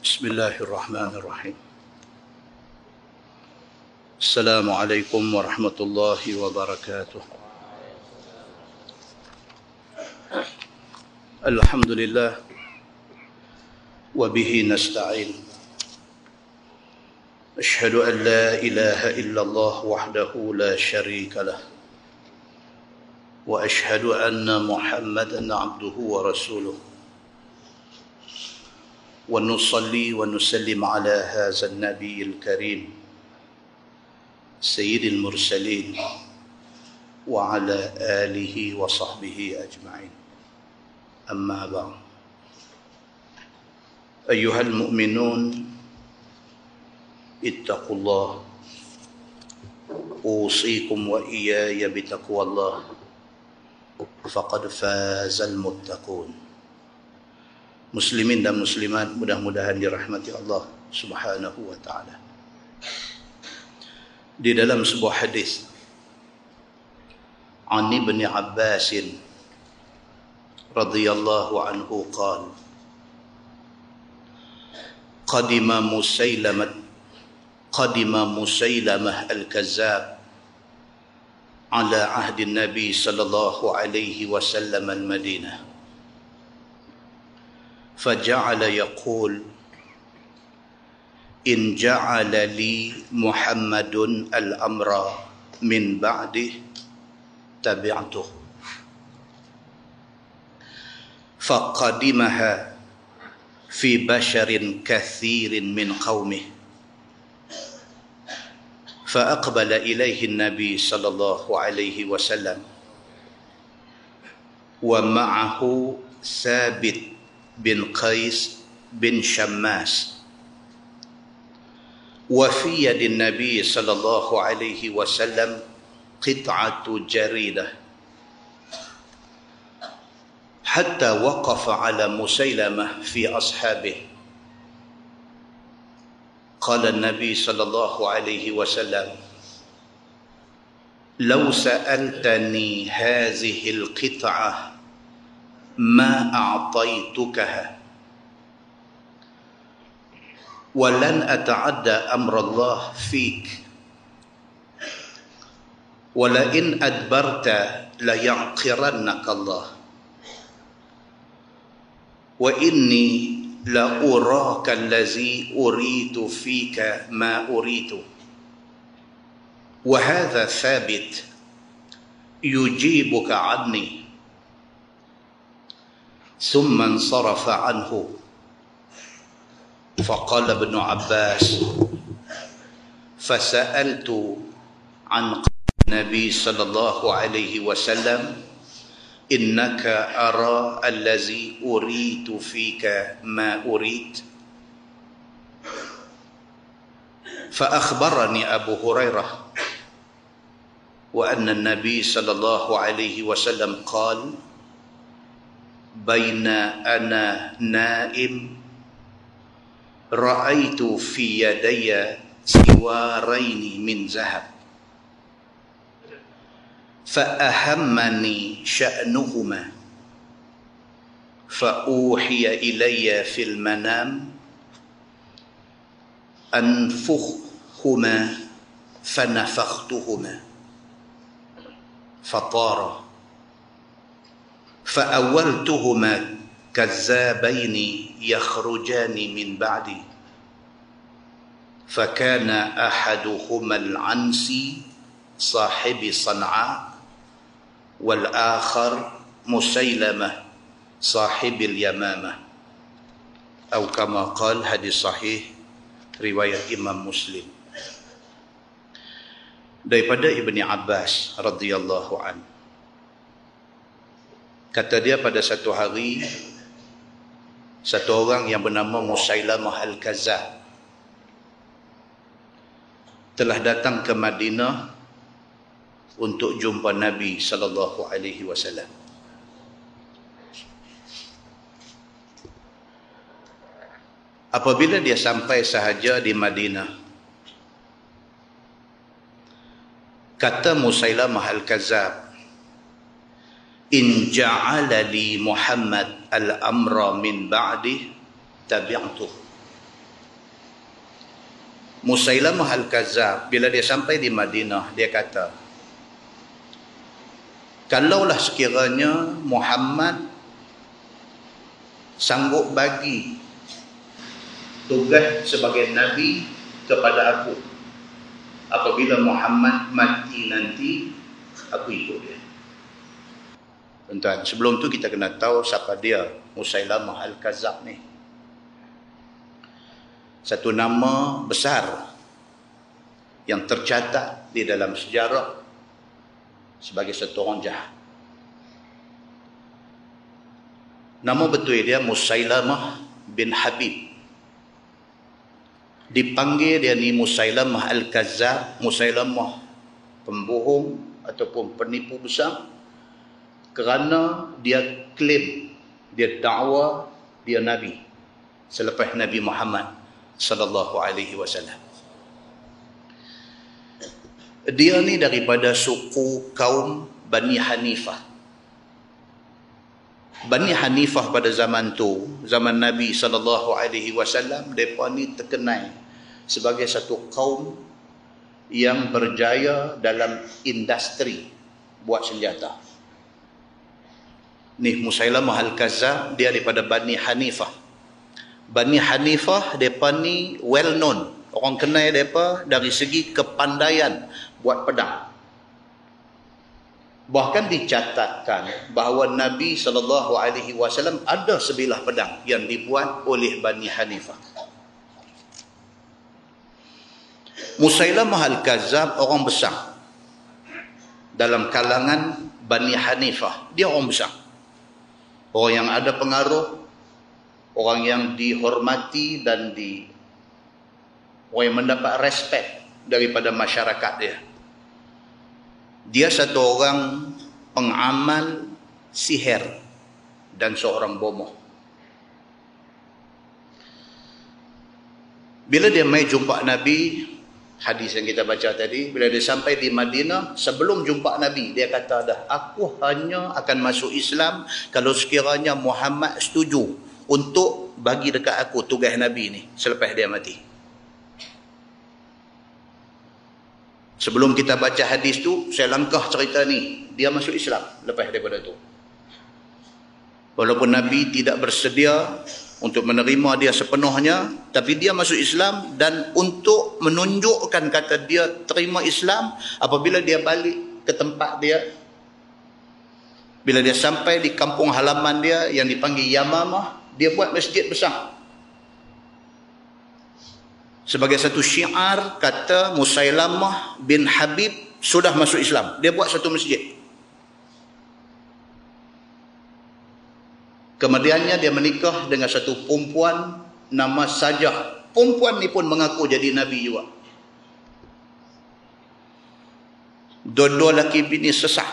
بسم الله الرحمن الرحيم. السلام عليكم ورحمة الله وبركاته. الحمد لله وبه نستعين. أشهد أن لا إله إلا الله وحده لا شريك له، وأشهد أن محمدا عبده ورسوله، ونصلي ونسلم على هذا النبي الكريم سيد المرسلين وعلى آله وصحبه أجمعين. أما بعد، أيها المؤمنون اتقوا الله، أوصيكم وإياي بتقوى الله، فقد فاز المتقون. Muslimin dan muslimat, mudah-mudahan dirahmati Allah Subhanahu wa taala. Di dalam sebuah hadis, An Ibn Abbas radhiyallahu anhu qala, qadima Musailamah al-Kazzab ala ahdi Nabi sallallahu alaihi wasallam al-Madinah, فجعل يقول إن جعل لي محمد الأمر من بعده تبعته، فقدمها في بشر كثير من قومه، فأقبل إليه النبي صلى الله عليه وسلم ومعه ثابت بن قيس بن شماس، وفي يد النبي صلى الله عليه وسلم قطعة جريدة، حتى وقف على مسيلمة في أصحابه. قال النبي صلى الله عليه وسلم: لو سألتني هذه القطعة ما أعطيتكها، ولن أتعدى أمر الله فيك، ولئن أدبرت ليعقرنك الله، وإني لأراك الذي أريد فيك ما أريد. وهذا ثابت يجيبك عني. ثم انصرف عنه. فقال ابن عباس: فسألت عن النبي صلى الله عليه وسلم إنك أرى الذي أريد فيك ما أريد. فأخبرني أبو هريرة وأن النبي صلى الله عليه وسلم قال: بين أنا نائم رأيت في يدي سوارين من ذهب، فأهمني شأنهما، فأوحي إلي في المنام أنفخهما، فنفختهما فطارا، فأولتهما كذابين يخرجان من بعدي، فكان أحدهما العنسي صاحب صنعاء، والآخر مسيلمة صاحب اليمامة، أو كما قال. Hadis sahih riwayat Imam Muslim. Daripada Ibni Abbas radhiyallahu anhu, kata dia, pada satu hari satu orang yang bernama Musailamah al-Kazzab telah datang ke Madinah untuk jumpa Nabi sallallahu alaihi wasallam. Apabila dia sampai sahaja di Madinah, kata Musailamah al-Kazzab, in ja'ala li Muhammad al-amra min ba'di tabi'tuh. Musailamah Al-Kazzab bila dia sampai di Madinah, dia kata, kalaulah sekiranya Muhammad sanggup bagi tugas sebagai Nabi kepada aku, apabila Muhammad mati nanti, aku ikut dia. Tuan-tuan, sebelum tu kita kena tahu siapa dia Musailamah Al-Kazzab ni. Satu nama besar yang tercatat di dalam sejarah sebagai satu orang jahat. Nama betul dia Musailamah bin Habib. Dipanggil dia ni Musailamah Al-Kazzab, Musailamah pembohong ataupun penipu besar, kerana dia klaim, dia dakwa dia Nabi selepas Nabi Muhammad sallallahu alaihi wasallam. Dia ni daripada suku kaum Bani Hanifah. Bani Hanifah pada zaman tu, zaman Nabi sallallahu alaihi wasallam, depa ni terkenal sebagai satu kaum yang berjaya dalam industri buat senjata. Ni Musailamah Al-Kazzab, dia daripada Bani Hanifah. Bani Hanifah, mereka ni well known. Orang kenal mereka dari segi kepandaian buat pedang. Bahkan dicatatkan bahawa Nabi SAW ada sebilah pedang yang dibuat oleh Bani Hanifah. Musailamah Al-Kazzab orang besar dalam kalangan Bani Hanifah. Dia orang besar. Orang yang ada pengaruh, orang yang dihormati dan orang yang mendapat respect daripada masyarakat dia. Dia satu orang pengamal sihir dan seorang bomoh. Bila dia mai jumpa Nabi, hadis yang kita baca tadi, bila dia sampai di Madinah, sebelum jumpa Nabi, dia kata dah, aku hanya akan masuk Islam kalau sekiranya Muhammad setuju untuk bagi dekat aku tugas Nabi ni selepas dia mati. Sebelum kita baca hadis tu, saya langkah cerita ni. Dia masuk Islam lepas daripada tu. Walaupun Nabi tidak bersedia untuk menerima dia sepenuhnya, tapi dia masuk Islam, dan untuk menunjukkan kata dia terima Islam, apabila dia balik ke tempat dia, bila dia sampai di kampung halaman dia yang dipanggil Yamamah, dia buat masjid besar. Sebagai satu syiar, kata Musailamah bin Habib sudah masuk Islam. Dia buat satu masjid. Kemudiannya dia menikah dengan satu perempuan nama Sajah. Perempuan ni pun mengaku jadi Nabi juga. Dua-dua laki bini sesat.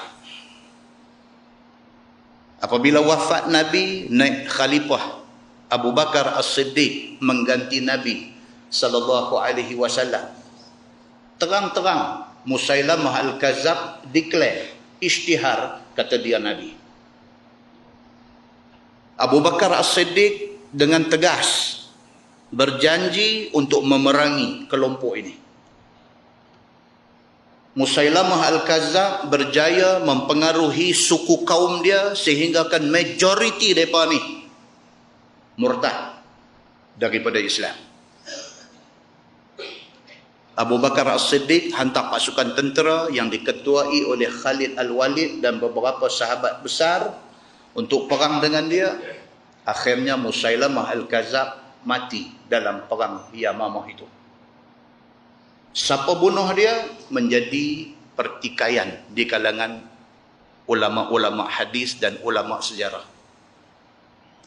Apabila wafat Nabi, naik khalifah Abu Bakar As-Siddiq mengganti Nabi sallallahu alaihi wasallam. Terang-terang Musailamah Al-Kazzab declare, isytihar, kata dia Nabi. Abu Bakar As-Siddiq dengan tegas berjanji untuk memerangi kelompok ini. Musailamah Al-Kazzab berjaya mempengaruhi suku kaum dia sehingga kan majoriti mereka ni murtad daripada Islam. Abu Bakar As-Siddiq hantar pasukan tentera yang diketuai oleh Khalid Al-Walid dan beberapa sahabat besar untuk perang dengan dia. Akhirnya Musailamah Al-Kazzab mati dalam perang Yamamah itu. Siapa bunuh dia menjadi pertikaian di kalangan ulama-ulama hadis dan ulama sejarah.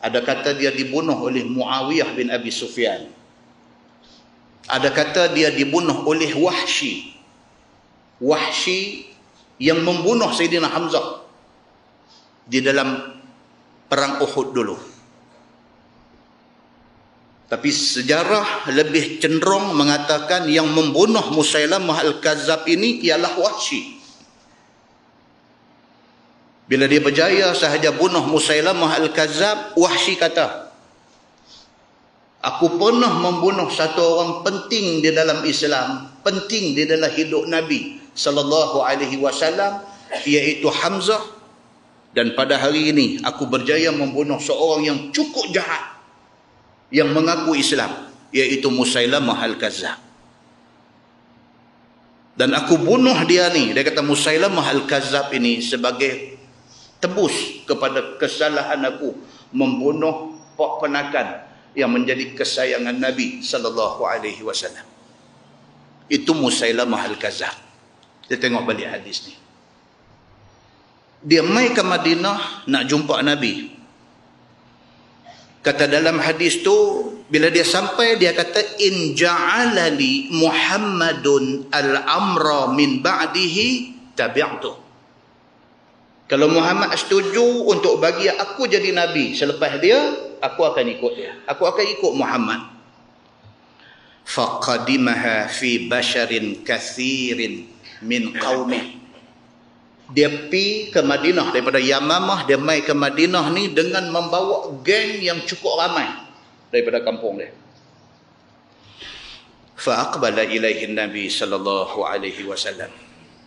Ada kata dia dibunuh oleh Muawiyah bin Abi Sufyan. Ada kata dia dibunuh oleh Wahsy. Wahsy yang membunuh Sayyidina Hamzah di dalam perang Uhud dulu. Tapi sejarah lebih cenderung mengatakan yang membunuh Musailamah Al-Kazzab ini ialah Wahsy. Bila dia berjaya sahaja bunuh Musailamah Al-Kazzab, Wahsy kata, Aku pernah membunuh satu orang penting di dalam Islam, penting di dalam hidup Nabi sallallahu alaihi wasallam, iaitu Hamzah, dan pada hari ini aku berjaya membunuh seorang yang cukup jahat yang mengaku Islam, iaitu Musailamah Al-Kazzab. Dan aku bunuh dia ni, dia kata Musailamah Al-Kazzab ini sebagai tebus kepada kesalahan aku membunuh pak penakan yang menjadi kesayangan Nabi sallallahu alaihi wasallam. Itu Musailamah Al-Kazzab. Dia tengok balik hadis ni. Dia mai ke Madinah nak jumpa Nabi. Kata dalam hadis tu, bila dia sampai, dia kata, in ja'alali Muhammadun al-amra min ba'dihi tabi'tu. Kalau Muhammad setuju untuk bagi aku jadi Nabi selepas dia, aku akan ikut dia. Aku akan ikut Muhammad. Faqadimaha fi basharin kathirin min qaumih. Dia pergi ke Madinah daripada Yamamah, dia mai ke Madinah ni dengan membawa geng yang cukup ramai daripada kampung dia. Fa aqbala ilaihi Nabi sallallahu alaihi wasallam.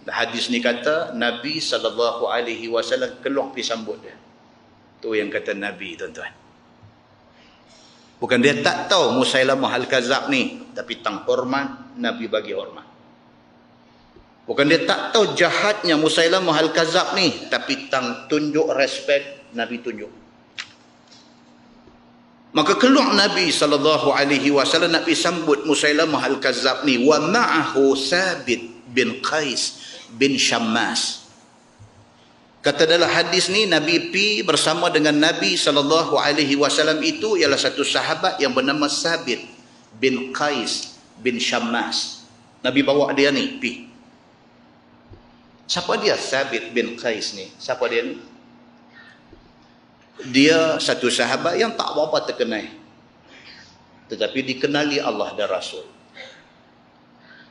Hadis ni kata Nabi sallallahu alaihi wasallam keluar pergi sambut dia. Tu yang kata Nabi, tuan-tuan. Bukan dia tak tahu Musailamah Al-Kazzab ni, tapi tang hormat, Nabi bagi hormat. Bukan dia tak tahu jahatnya Musailamah Al-Kazzab ni, tapi tang tunjuk respect, Nabi tunjuk. Maka keluar Nabi sallallahu alaihi wasallam nak pergi sambut Musailamah Al-Kazzab ni, wa ma'ahu Thabit bin Qais bin Syammas. Kata dalam hadis ni, Nabi pi bersama dengan Nabi sallallahu alaihi wasallam itu ialah satu sahabat yang bernama Thabit bin Qais bin Syammas. Nabi bawa dia ni pi. Siapa dia Thabit bin Qais ni? Siapa dia ni? Dia satu sahabat yang tak berapa terkenal, tetapi dikenali Allah dan Rasul.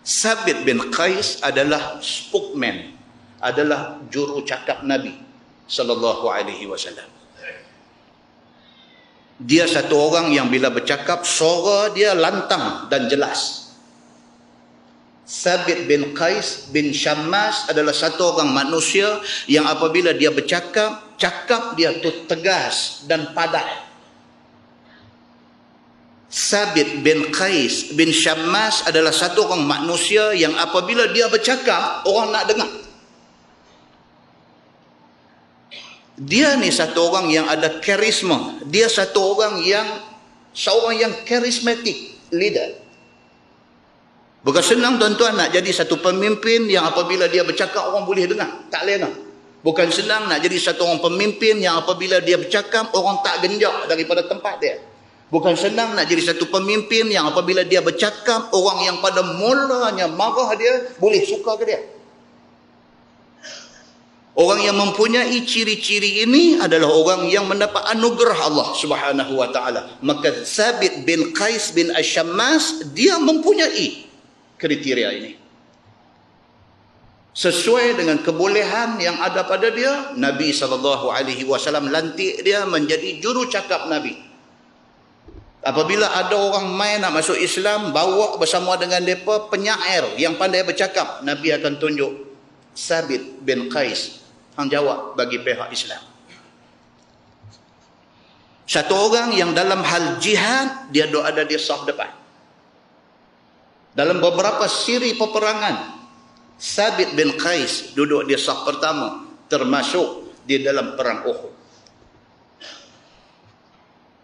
Thabit bin Qais adalah spokesman, adalah juru cakap Nabi sallallahu alaihi wasallam. Dia satu orang yang bila bercakap suara dia lantang dan jelas. Thabit bin Qais bin Syammas adalah satu orang manusia yang apabila dia bercakap, cakap dia tu tegas dan padat. Thabit bin Qais bin Syammas adalah satu orang manusia yang apabila dia bercakap, orang nak dengar. Dia ni satu orang yang ada karisma. Dia satu orang yang seorang yang karismatik, leader. Bukan senang tuan-tuan nak jadi satu pemimpin yang apabila dia bercakap orang boleh dengar, tak lena. Bukan senang nak jadi satu orang pemimpin yang apabila dia bercakap orang tak genjak daripada tempat dia. Bukan senang nak jadi satu pemimpin yang apabila dia bercakap orang yang pada mulanya marah dia boleh suka ke dia. Orang yang mempunyai ciri-ciri ini adalah orang yang mendapat anugerah Allah Subhanahu wa taala. Maka Thabit bin Qais bin Syammas dia mempunyai kriteria ini. Sesuai dengan kebolehan yang ada pada dia, Nabi SAW lantik dia menjadi juru cakap Nabi. Apabila ada orang main nak masuk Islam, bawa bersama dengan mereka penyair yang pandai bercakap, Nabi akan tunjuk Thabit bin Qais yang jawab bagi pihak Islam. Satu orang yang dalam hal jihad, dia ada di saf depan. Dalam beberapa siri peperangan, Thabit bin Qais duduk di saf pertama, termasuk di dalam perang Uhud.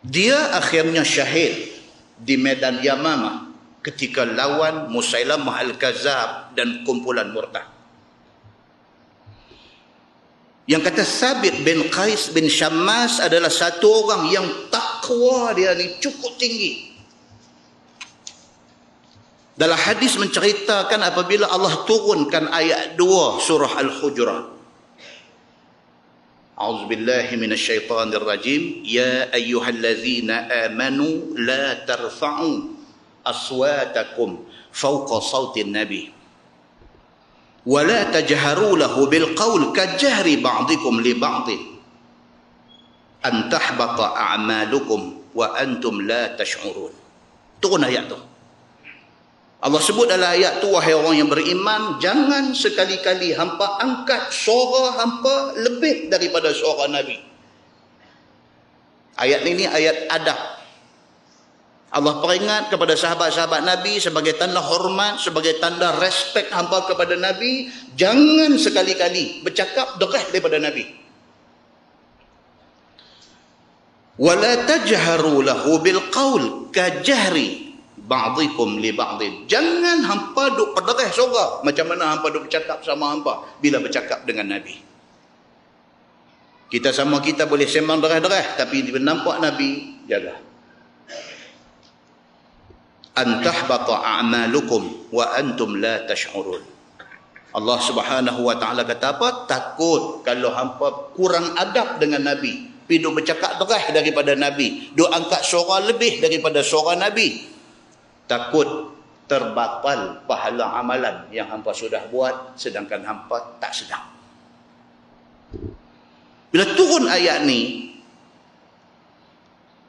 Dia akhirnya syahid di medan Yamamah ketika lawan Musailamah Al-Kazzab dan kumpulan murtad. Yang kata Thabit bin Qais bin Syammas adalah satu orang yang takwa dia ni cukup tinggi. Dalam hadis menceritakan apabila Allah turunkan ayat 2 surah Al-Hujurat. A'udzubillahi minasyaitonir rajim. Ya ayyuhallazina amanu la tarfa'u aswatakum fawqa sautin nabi. Wa la tajharu lahu bil qawl kajahri ba'dikum li ba'din. An tahbata a'malukum wa antum la tash'urun. Turun ayat tu. Allah sebut dalam ayat tu, wahai orang yang beriman, jangan sekali-kali hampa angkat suara hampa lebih daripada suara Nabi. Ayat ini ayat adab. Allah peringat kepada sahabat-sahabat Nabi sebagai tanda hormat, sebagai tanda respek hampa kepada Nabi, jangan sekali-kali bercakap derah daripada Nabi. Wala tajharu lahu bil qaul kajahri ba'dikum li ba'din. Jangan hampa duk pederah suara macam mana hampa duk bercakap sama hampa bila bercakap dengan Nabi. Kita sama kita boleh sembang derah-derah, tapi bila nampak Nabi, jaga. Antahbata a'malukum wa antum la tash'urun. Allah Subhanahu wa taala kata apa? Takut kalau hampa kurang adab dengan Nabi, pergi duk bercakap derah daripada Nabi, duk angkat suara lebih daripada suara Nabi. Takut terbatal pahala amalan yang hampa sudah buat sedangkan hampa tak sedang. Bila turun ayat ni,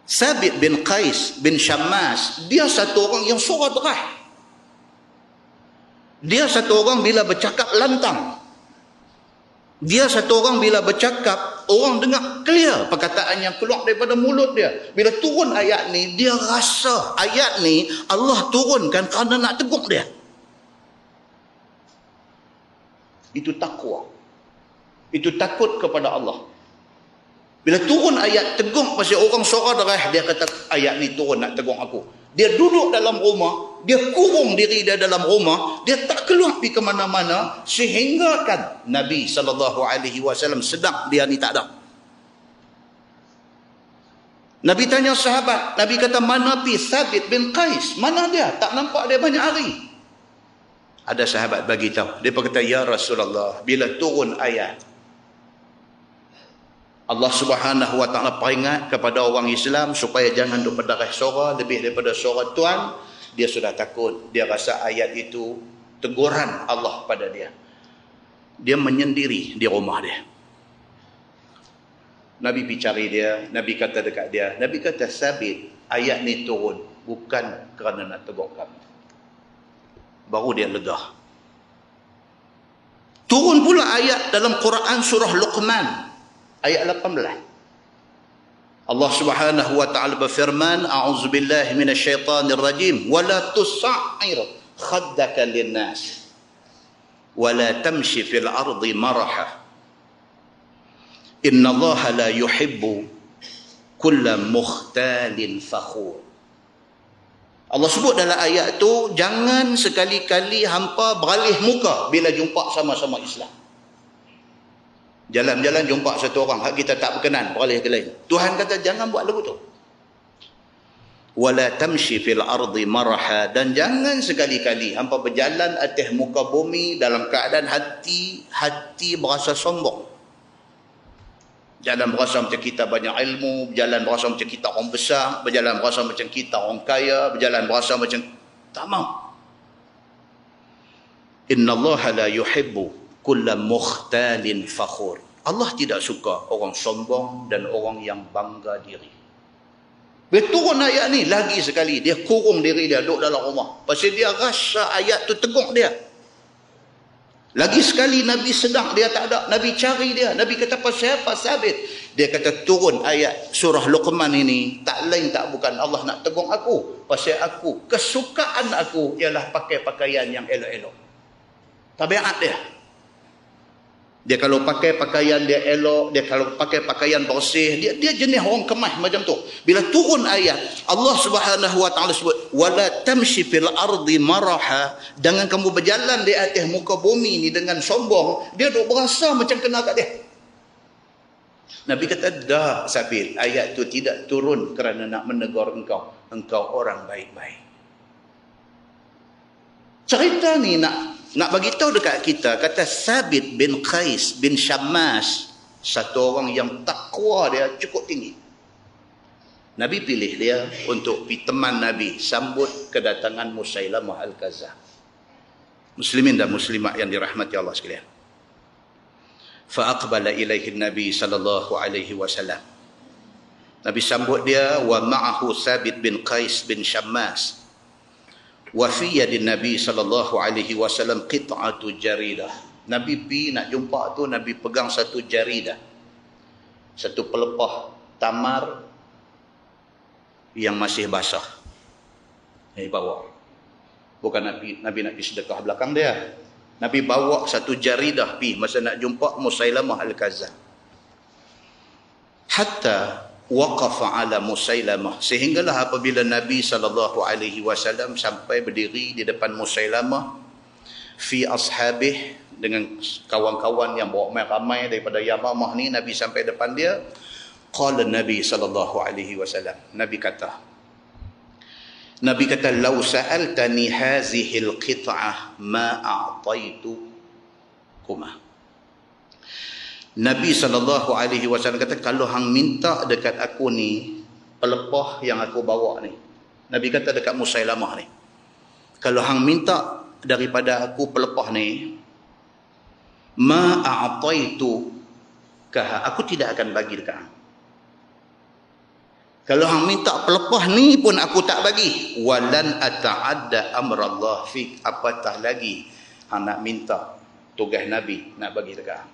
Sabit bin Qais bin Syammas, dia satu orang yang suara derah. Dia satu orang bila bercakap lantang. Dia satu orang bila bercakap, orang dengar clear perkataan yang keluar daripada mulut dia. Bila turun ayat ni, dia rasa ayat ni Allah turunkan kerana nak tegur dia. Itu takwa. Itu takut kepada Allah. Bila turun ayat tegur pasal orang suara derah, dia kata ayat ni turun nak tegur aku. Dia duduk dalam rumah, dia kurung diri dia dalam rumah, dia tak keluar pergi ke mana-mana sehingga kan Nabi SAW sedang dia ni tak ada. Nabi tanya sahabat, Nabi kata mana pi Sabit bin Qais? Mana dia? Tak nampak dia banyak hari. Ada sahabat bagi tahu. Dia berkata, ya Rasulullah, bila turun ayat Allah Subhanahu wa taala peringat kepada orang Islam supaya jangan duk berdarah suara lebih daripada suara Tuhan, dia sudah takut. Dia rasa ayat itu teguran Allah pada dia. Dia menyendiri di rumah dia. Nabi pergi cari dia, Nabi kata dekat dia, Nabi kata, Sabit, ayat ni turun bukan kerana nak tegur kamu. Baru dia lega. Turun pula ayat dalam Quran surah Luqman ayat 18. Allah Subhanahu wa taala berfirman, a'udzubillahi minasyaitonir rajim, wala tus'ir khaddaka linnas wala tamshi fil ardi maraha innallaha la yuhibbu kulla mukhtalin fakhur. Allah sebut dalam ayat tu, jangan sekali-kali hampa beralih muka bila jumpa sama-sama Islam. Jalan-jalan jumpa satu orang hak kita tak berkenan, beralih ke lain. Tuhan kata jangan buat lagu tu. Wala tamshi fil ardi maraha, dan jangan sekali-kali hampa berjalan atas muka bumi dalam keadaan hati berasa sombong. Jalan berasa macam kita banyak ilmu, berjalan berasa macam kita orang besar, berjalan berasa macam kita orang kaya, berjalan berasa macam tak mau. Innallaha la yuhibbu kulla mukhtalin fakhur. Allah tidak suka orang sombong dan orang yang bangga diri. Bila turun ayat ni, lagi sekali dia kurung diri dia, duduk dalam rumah. Pasal dia rasa ayat tu tegur dia. Lagi sekali Nabi sedang, dia tak ada. Nabi cari dia. Nabi kata, pasal apa Sabit? Dia kata, turun ayat surah Luqman ini, tak lain tak bukan Allah nak tegur aku. Pasal aku, kesukaan aku ialah pakai pakaian yang elok-elok. Tabiat dia. Dia kalau pakai pakaian dia elok, dia kalau pakai pakaian bersih, dia jenis orang kemas macam tu. Bila turun ayat, Allah Subhanahu wa taala sebut, wala tamshi fil ardi maraha, jangan kamu berjalan di atas muka bumi ni dengan sombong. Dia duk berasa macam kena kat dia. Nabi kata, dah Sabil, ayat tu tidak turun kerana nak menegur engkau. Engkau orang baik-baik. Cerita ni nak bagi tahu dekat kita, kata Sabit bin Qais bin Syammas, satu orang yang takwa dia cukup tinggi. Nabi pilih dia untuk pergi teman Nabi sambut kedatangan Musailamah Al-Kazzab. Muslimin dan muslimat yang dirahmati Allah sekalian. Fa aqbala ilaihi Nabi sallallahu alaihi wasallam. Nabi sambut dia, wa ma'ahu Sabit bin Qais bin Syammas. Wa fi yadin Nabi sallallahu alaihi wasallam qit'atu jaridah. Nabi pi nak jumpa tu, Nabi pegang satu jaridah, satu pelepah tamar yang masih basah. Nabi bawa. Bukan Nabi nak pergi sedekah belakang dia. Nabi bawa satu jaridah pi masa nak jumpa Musailamah Al-Kazzab. Hatta waqafa ala Musailamah, sehinggalah apabila Nabi SAW sampai berdiri di depan Musailamah, fi ashabih, dengan kawan-kawan yang bawa ramai daripada Yamamah ni, Nabi sampai depan dia. Qala Nabi SAW, Nabi kata law sa'altani hazihil qit'ah ma a'taitu kuma. Nabi SAW kata, kalau hang minta dekat aku ni pelepah yang aku bawa ni, Nabi kata dekat Musailamah ni, kalau hang minta daripada aku pelepah ni, ma a'taitu kah, aku tidak akan bagi dekat hang. Kalau hang minta pelepah ni pun aku tak bagi. Walan ata'adda amrallah fik, apatah lagi hang nak minta tugas Nabi nak bagi dekat hang.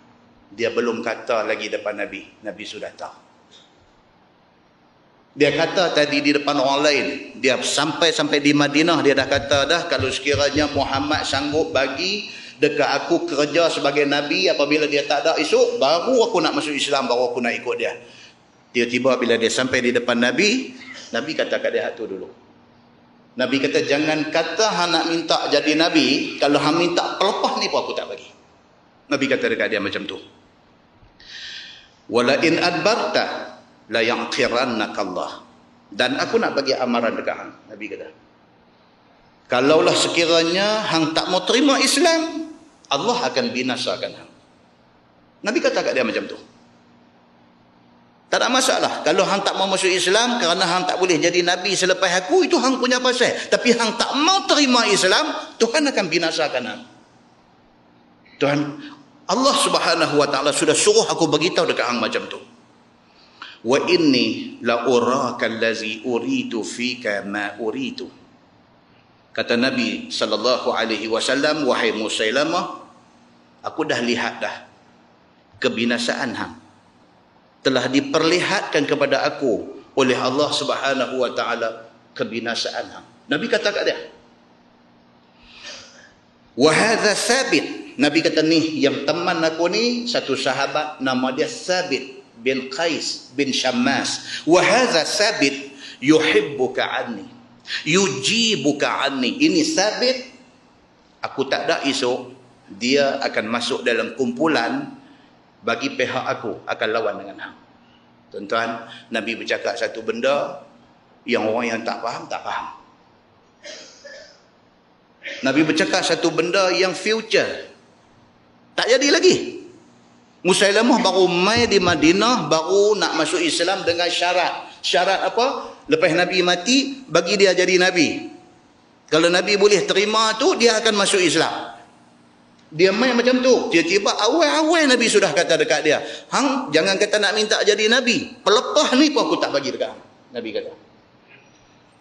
Dia belum kata lagi depan Nabi, Nabi sudah tahu. Dia kata tadi di depan orang lain, dia sampai di Madinah, dia dah kata dah, kalau sekiranya Muhammad sanggup bagi dekat aku kerja sebagai Nabi, apabila dia tak ada esok, baru aku nak masuk Islam, baru aku nak ikut dia. Tiba-tiba bila dia sampai di depan Nabi, Nabi kata kat dia tu dulu. Nabi kata, jangan kata hang nak minta jadi Nabi, kalau hang minta pelepah ni pun aku tak bagi. Nabi kata dekat dia macam tu. Wala in adbarta la ya'qirannaka Allah. Dan aku nak bagi amaran dekat hang, Nabi kata. Kalaulah sekiranya hang tak mau terima Islam, Allah akan binasakan hang. Nabi kata kat dia macam tu. Tak ada masalah. Kalau hang tak mau masuk Islam kerana hang tak boleh jadi Nabi selepas aku, itu hang punya pasal. Tapi hang tak mau terima Islam, Tuhan akan binasakan hang. Tuhan, Allah Subhanahu wa taala sudah suruh aku beritahu dekat hang macam tu. Wa inni la uraka allazi uridu fika ma uridu. Kata Nabi sallallahu alaihi wasallam, wahai Musailamah, aku dah lihat dah kebinasaan hang. Telah diperlihatkan kepada aku oleh Allah Subhanahu wa taala kebinasaan hang. Nabi kata kat dia. Wa hadza Thabit. Nabi kata ni yang teman aku ni satu sahabat nama dia Thabit bin Qais bin Shammas. Wa hadza Thabit yuhibbuka anni, yujibuka anni. Ini Thabit, aku tak ada esok dia akan masuk dalam kumpulan bagi pihak aku akan lawan dengan hang. Tuan-tuan, Nabi bercakap satu benda yang orang yang tak faham tak faham. Nabi bercakap satu benda yang future tak jadi lagi. Musailamah baru mai di Madinah, baru nak masuk Islam dengan syarat. Syarat apa? Lepas Nabi mati, bagi dia jadi Nabi. Kalau Nabi boleh terima tu, dia akan masuk Islam. Dia main macam tu. Tiba-tiba awal-awal Nabi sudah kata dekat dia, hang jangan kata nak minta jadi Nabi, pelepah ni pun aku tak bagi dekat hang. Nabi kata.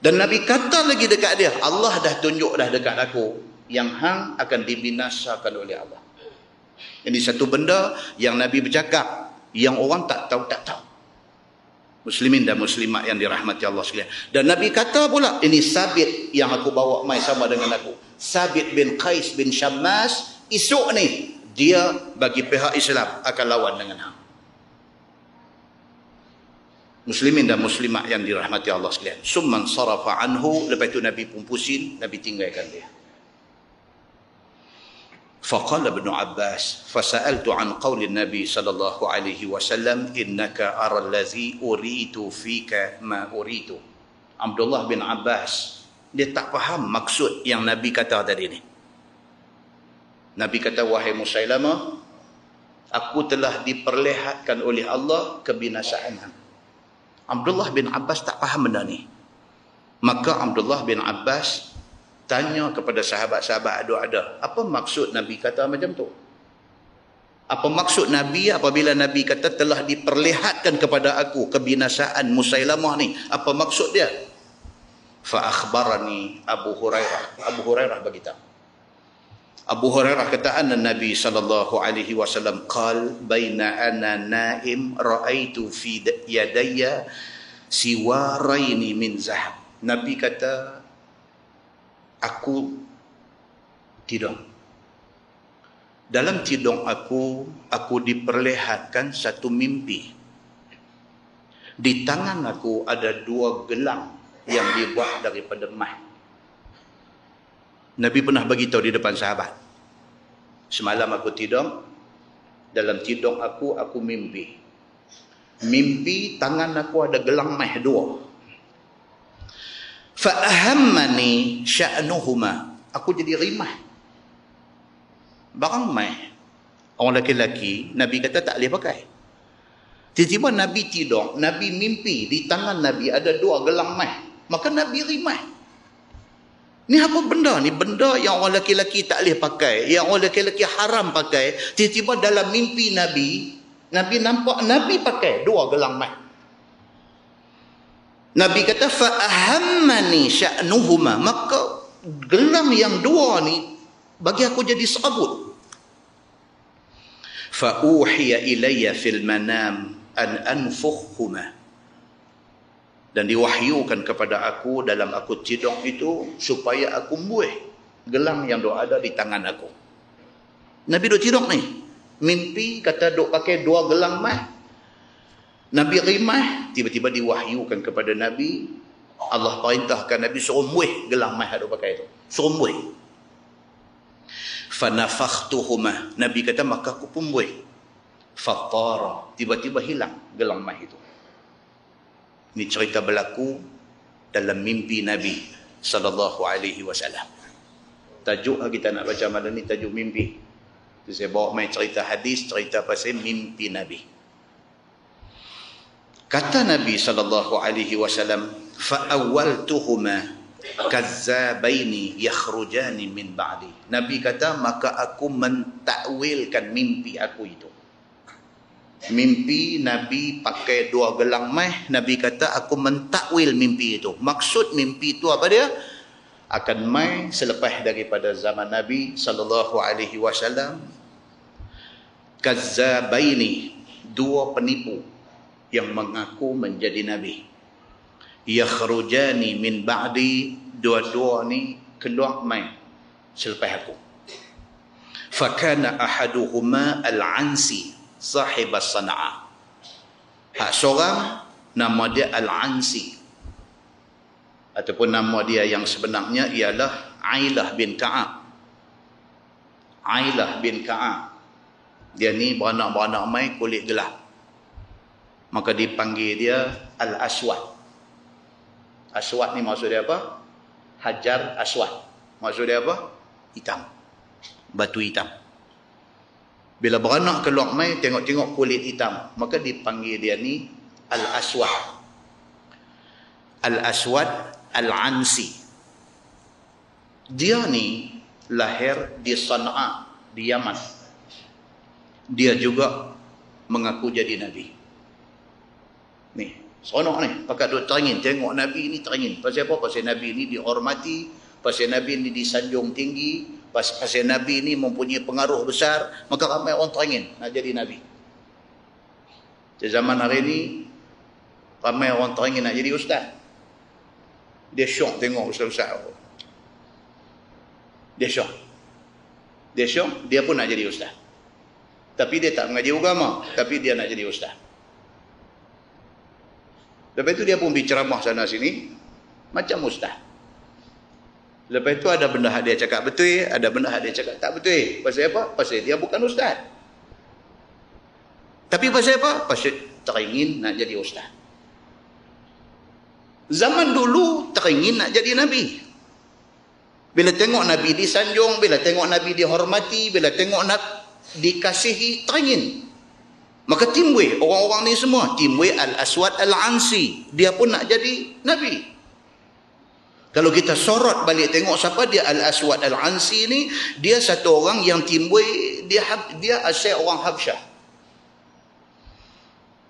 Dan Nabi kata lagi dekat dia, Allah dah tunjuk dah dekat aku yang hang akan dibinasakan oleh Allah. Ini satu benda yang Nabi bercakap yang orang tak tahu. Muslimin dan muslimat yang dirahmati Allah sekalian. Dan Nabi kata pula, ini Sabit yang aku bawa mai sama dengan aku. Sabit bin Qais bin Shammas, esok ni dia bagi pihak Islam akan lawan dengan hang. Muslimin dan muslimat yang dirahmati Allah sekalian. Summan sarafa anhu, lepas itu Nabi pun pusing, Nabi tinggalkan dia. Faqala Ibn Abbas, fasa'altu an qawli Nabi sallallahu alaihi wasallam, innaka ara allazi uridu fika ma uridu. Abdullah bin Abbas, dia tak faham maksud yang Nabi kata tadi ni. Nabi kata, wahai Musailamah, aku telah diperlihatkan oleh Allah kebinasaan hang. Abdullah bin Abbas tak faham benda ni. Maka Abdullah bin Abbas tanya kepada sahabat-sahabat ada, apa maksud Nabi kata macam tu? Apa maksud Nabi apabila Nabi kata telah diperlihatkan kepada aku kebinasaan Musailamah ni? Apa maksud dia? Fa akhbarani Abu Hurairah. Abu Hurairah beritahu. Abu Hurairah kata anna Nabi sallallahu alaihi wasallam qal baina ana naim raaitu fi yadayya siwaraini min zahab. Nabi kata aku tidur. Dalam tidur aku diperlihatkan satu mimpi. Di tangan aku ada 2 gelang yang dibuat daripada emas. Nabi pernah beritahu di depan sahabat. Semalam aku tidur, dalam tidur aku mimpi. Mimpi tangan aku ada gelang emas 2. Fa ahammani sya'nuhuma. Aku jadi rimah. Barang emas, orang lelaki-lelaki, Nabi kata tak boleh pakai. Tiba-tiba Nabi tidur, Nabi mimpi di tangan Nabi ada 2 gelang emas. Maka Nabi rimah. Ni apa benda ni? Benda yang orang lelaki-lelaki tak boleh pakai, yang orang lelaki-lelaki haram pakai. Tiba-tiba dalam mimpi Nabi nampak Nabi pakai 2 gelang emas. Nabi kata fa ahammani sya'nuhuma. Maka gelang yang 2 ni bagi aku jadi serabut. Fa uhiya ilayya fil manam an anfukhuma. Dan diwahyukan kepada aku dalam aku tidur itu supaya aku buih gelang yang duk ada di tangan aku. Nabi duk tidur ni, mimpi kata duk pakai 2 gelang emas. Nabi rimah, tiba-tiba diwahyukan kepada Nabi, Allah perintahkan Nabi suruh buih gelang emas duk pakai itu. Suruh buih. Fanafakhtuhuma. Nabi kata maka aku pun buih. Fatara. Tiba-tiba hilang gelang emas itu. Ini cerita berlaku dalam mimpi Nabi sallallahu alaihi wasallam. Tajuk kita nak baca malam ni tajuk mimpi. Jadi saya bawa main cerita hadis, cerita pasal mimpi Nabi. Kata Nabi sallallahu alaihi wasallam, fa awwaltuhuma kazzabaini yakhrujani min ba'di. Nabi kata maka aku mentakwilkan mimpi aku itu. Mimpi Nabi pakai 2 gelang emas, Nabi kata aku mentakwil mimpi itu. Maksud mimpi itu apa dia? Akan mai selepas daripada zaman Nabi sallallahu alaihi wasallam kazzabaini, 2 penipu yang mengaku menjadi nabi. Yakhrujani min ba'di, 2 ni keluar mai selepas aku. Fakana ahaduhuma al-Ansi sahib as-Sana'a. Hak seorang nama dia Al-Ansi, ataupun nama dia yang sebenarnya ialah Ailah bin Ka'ab. Ailah bin Ka'ab. Dia ni beranak-beranak mai kulit gelap. Maka dipanggil dia Al-Aswad. Aswad ni maksud dia apa? Hajar Aswad. Maksud dia apa? Hitam. Batu hitam. Bila beranak keluar mai tengok-tengok kulit hitam, maka dipanggil dia ni Al-Aswad. Al-Aswad Al-Ansi. Dia ni lahir di Sana'a, di Yaman. Dia juga mengaku jadi Nabi. Ni, seronok ni. Pakat duk teringin. Tengok Nabi ni teringin. Pasal apa? Pasal Nabi ni dihormati. Pasal Nabi ni disanjung tinggi. Pasal Nabi ni mempunyai pengaruh besar. Maka ramai orang teringin nak jadi Nabi. Di zaman hari ni, ramai orang teringin nak jadi ustaz. Dia syok tengok ustaz-ustaz. Dia syok. Dia syok, dia pun nak jadi ustaz. Tapi dia tak mengaji agama. Tapi dia nak jadi ustaz. Lepas itu dia pun berceramah sana sini. Macam ustaz. Lepas itu ada benda dia cakap betul. Ada benda dia cakap tak betul. Pasal apa? Pasal dia bukan ustaz. Tapi pasal apa? Pasal teringin nak jadi ustaz. Zaman dulu teringin nak jadi Nabi. Bila tengok Nabi disanjung, bila tengok Nabi dihormati, bila tengok Nabi dikasihi, teringin. Maka timbul orang-orang ni semua. Timbul Al-Aswad Al-Ansi. Dia pun nak jadi Nabi. Kalau kita sorot balik tengok siapa dia Al-Aswad Al-Ansi ni, dia satu orang yang timbul, dia asal orang Habsyah.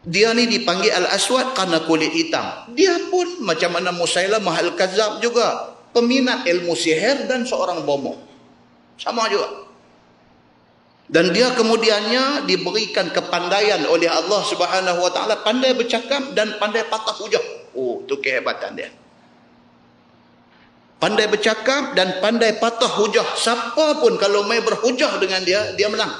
Dia ni dipanggil Al-Aswad kerana kulit hitam. Dia pun macam mana Musailamah Al-Kadzab juga, peminat ilmu sihir dan seorang bomoh. Sama juga. Dan dia kemudiannya diberikan kepandaian oleh Allah Subhanahu Wa Taala, pandai bercakap dan pandai patah hujah. Oh, tu kehebatan dia. Pandai bercakap dan pandai patah hujah. Siapa pun kalau mai berhujah dengan dia, dia menang.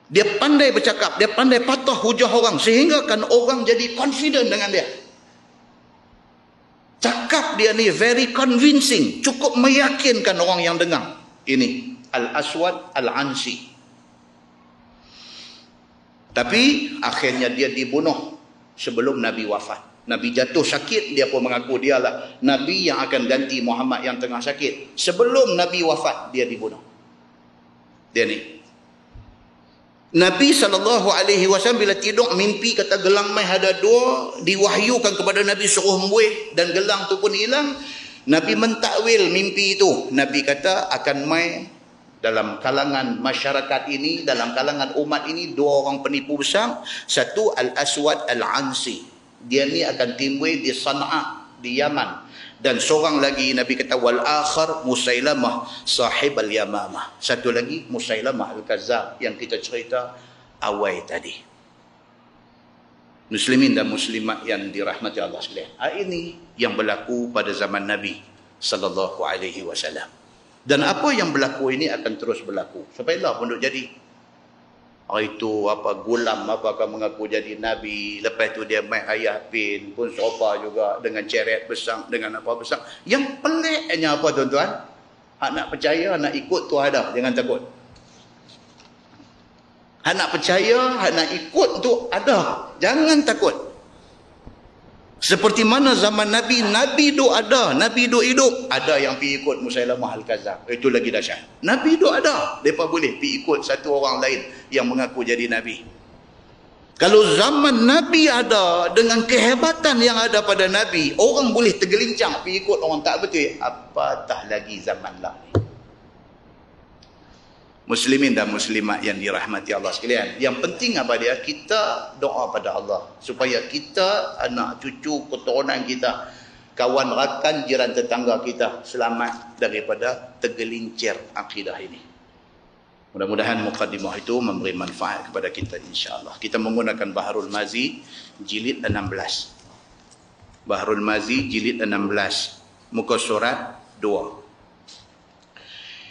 Dia pandai bercakap, dia pandai patah hujah orang, sehingga kan orang jadi confident dengan dia. Cakap dia ni very convincing, cukup meyakinkan orang yang dengar. Ini Al-Aswad Al-Ansi. Tapi akhirnya dia dibunuh sebelum Nabi wafat. Nabi jatuh sakit, dia pun mengaku dialah Nabi yang akan ganti Muhammad yang tengah sakit. Sebelum Nabi wafat, dia dibunuh. Dia ni. Nabi SAW bila tidur mimpi kata gelang mai ada dua, diwahyukan kepada Nabi suruh membuih dan gelang tu pun hilang. Nabi mentakwil mimpi itu. Nabi kata akan mai dalam kalangan masyarakat ini, dalam kalangan umat ini, dua orang penipu besar. Satu Al-Aswad Al-Ansi, dia ni akan timbul di Sana'a di Yaman. Dan seorang lagi Nabi kata wal akhar Musailamah sahib al-Yamamah. Satu lagi Musailamah Al-Kadzab yang kita cerita awal tadi. Muslimin dan muslimat yang dirahmati Allah sekalian. Ini yang berlaku pada zaman Nabi sallallahu alaihi wasallam. Dan apa yang berlaku ini akan terus berlaku. Sampai lah pun duk jadi. Hari itu apa gulam apa akan mengaku jadi Nabi. Lepas tu dia main ayah pin pun serupa juga dengan ceret besar, dengan apa besar. Yang peliknya apa tuan-tuan? Hak nak percaya, nak ikut tu ada. Jangan takut. Hak nak percaya, hak nak ikut tu ada. Jangan takut. Seperti mana zaman Nabi, Nabi duk ada, Nabi duk hidup. Ada yang pergi ikut Musailamah Al-Kadzab. Itu lagi dahsyat. Nabi duk ada. Mereka boleh pergi ikut satu orang lain yang mengaku jadi Nabi. Kalau zaman Nabi ada, dengan kehebatan yang ada pada Nabi, orang boleh tergelincang pergi ikut orang tak betul. Apatah lagi zaman lah. Muslimin dan muslimat yang dirahmati Allah sekalian. Yang penting apa dia? Kita doa pada Allah supaya kita, anak cucu, keturunan kita, kawan rakan, jiran tetangga kita selamat daripada tergelincir akidah ini. Mudah-mudahan mukadimah itu memberi manfaat kepada kita insya-Allah. Kita menggunakan Bahrul Mazi jilid 16. Bahrul Mazi jilid 16, muka surat 2.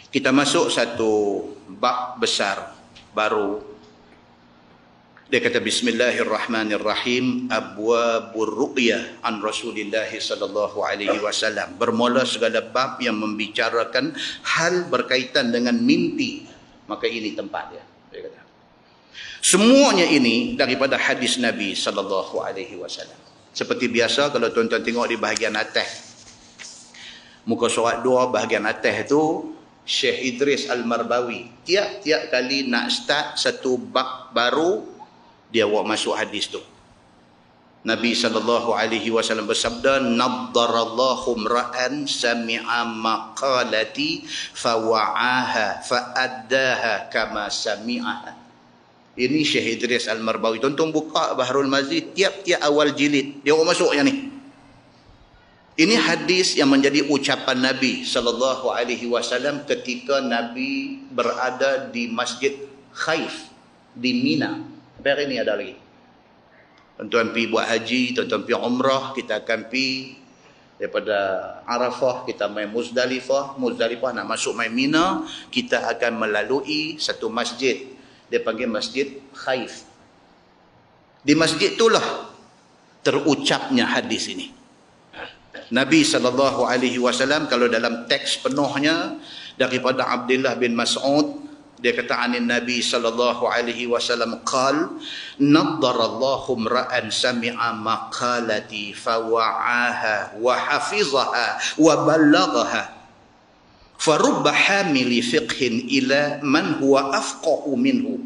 Kita masuk satu bab besar baru. Dia kata bismillahirrahmanirrahim, abwabur ru'yah an Rasulillah sallallahu alaihi wasallam. Bermula segala bab yang membicarakan hal berkaitan dengan mimpi. Maka ini tempat dia kata. Semuanya ini daripada hadis Nabi sallallahu alaihi wasallam. Seperti biasa kalau tuan-tuan tengok di bahagian atas, muka surat 2 bahagian atas itu, Syekh Idris Al-Marbawi tiap-tiap kali nak start satu bab baru, dia buat masuk hadis tu. Nabi SAW bersabda, naddarallahu mra'an sami'a maqalati fawa'aha fa'addaha kama sami'aha. Ini Syekh Idris Al-Marbawi. Tonton buka Bahrul Mazi, tiap-tiap awal jilid dia buat masuk yang ni. Ini hadis yang menjadi ucapan Nabi SAW ketika Nabi berada di Masjid Khaif di Mina. Sampai hari ini ada lagi. Tuan-tuan pergi buat haji, tuan-tuan pergi umrah, kita akan pergi daripada Arafah, kita main Muzdalifah. Muzdalifah nak masuk main Mina, kita akan melalui satu masjid. Dia panggil Masjid Khaif. Di masjid itulah terucapnya hadis ini. Nabi SAW kalau dalam teks penuhnya daripada Abdullah bin Mas'ud, dia kata anin Nabi SAW qal naddarallahu mra'an sami'a maqalati fawa'aha wa hafizaha wa ballaghaha farubba hamili fiqhin ila man huwa afqahu minhu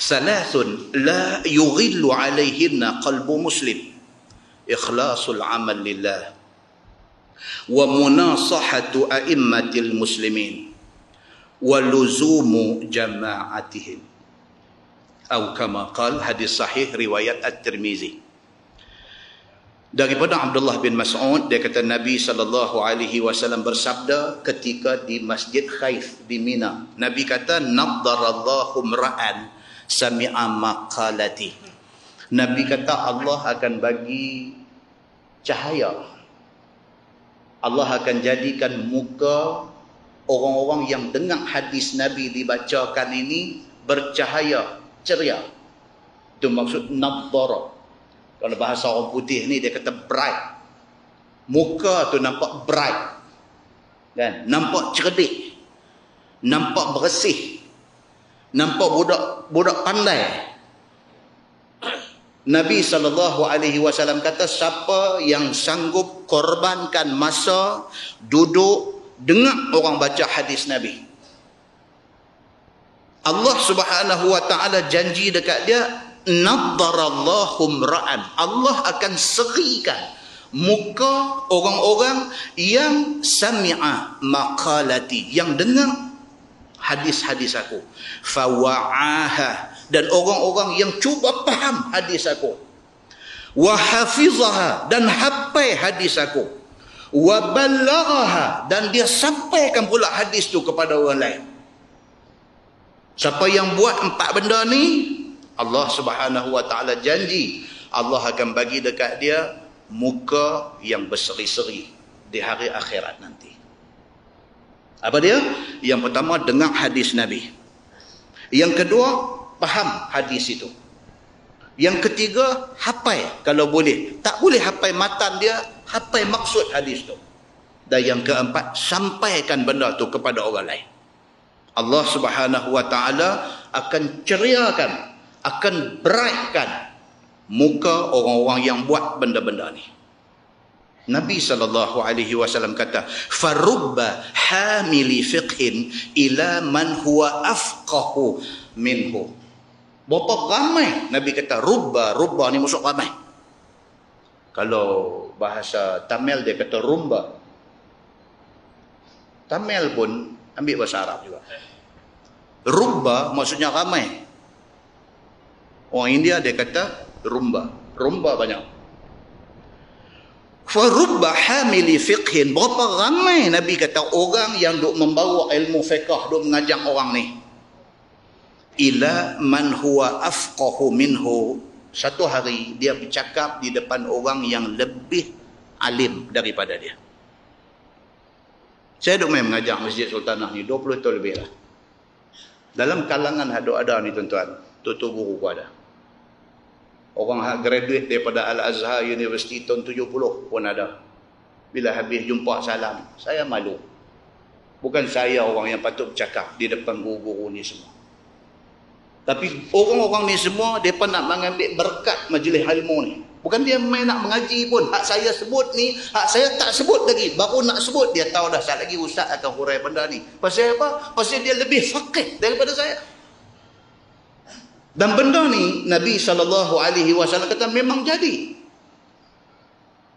salasun la yughillu alaihinna qalbu muslim ikhlasul amal lillah wa munasahatu a'immatil muslimin wa luzumu jama'atihim. Atau kama qal, hadis sahih riwayat At-Tirmizi. Daripada Abdullah bin Mas'ud, dia kata Nabi SAW bersabda ketika di Masjid Khaif di Mina. Nabi kata, naddarallahu mra'an sami'a maqalati. Nabi kata Allah akan bagi cahaya. Allah akan jadikan muka orang-orang yang dengar hadis Nabi dibacakan ini bercahaya, ceria. Itu maksud naddara. Kalau bahasa orang putih ni dia kata bright. Muka tu nampak bright. Kan? Nampak cerdik. Nampak bersih. Nampak budak pandai. Nabi SAW kata siapa yang sanggup korbankan masa duduk dengar orang baca hadis Nabi, Allah Subhanahu wa taala janji dekat dia, naddarallahu mra'an, Allah akan serikan muka orang-orang yang sami'a maqalati, yang dengar hadis-hadis aku, fawa'aha, dan orang-orang yang cuba faham hadis aku, wa hafizaha, dan hafal hadis aku, wa ballaghaha, dan dia sampaikan pula hadis tu kepada orang lain. Siapa yang buat 4 benda ni, Allah Subhanahu wa taala janji Allah akan bagi dekat dia muka yang berseri-seri di hari akhirat nanti. Apa dia? Yang pertama, dengar hadis Nabi. Yang kedua, faham hadis itu. Yang ketiga, hafal kalau boleh. Tak boleh hafal matan dia, hafal maksud hadis tu. Dan yang keempat, sampaikan benda tu kepada orang lain. Allah Subhanahu wa taala akan ceriakan, akan brightkan muka orang-orang yang buat benda-benda ni. Nabi SAW kata, farubba hamili fiqhin ila man huwa afqahu minhu. Berapa ramai, Nabi kata, rubba ni maksud ramai. Kalau bahasa Tamil dia kata rumba. Tamil pun ambil bahasa Arab juga. Rubba maksudnya ramai. Orang India dia kata rumba banyak. Farubba hamili fiqhin, berapa ramai Nabi kata orang yang duk membawa ilmu fiqh, duk mengajar orang ni. Ila man huwa afqahu minhu, satu hari dia bercakap di depan orang yang lebih alim daripada dia. Saya duk main mengajar Masjid Sultanah ni 20 tahun lebih lah. Dalam kalangan ada ni tuan-tuan, tutu guru pun ada. Orang graduate daripada Al-Azhar University tahun 70 pun ada. Bila habis jumpa salam, saya malu. Bukan saya orang yang patut bercakap di depan guru-guru ni semua. Tapi orang-orang ni semua, mereka nak mengambil berkat majlis ilmu ni. Bukan dia main nak mengaji pun. Hak saya sebut ni, hak saya tak sebut lagi. Baru nak sebut, dia tahu dah saat lagi ustaz akan hurai benda ni. Pasal apa? Pasal dia lebih faqih daripada saya. Dan benda ni Nabi SAW kata memang jadi.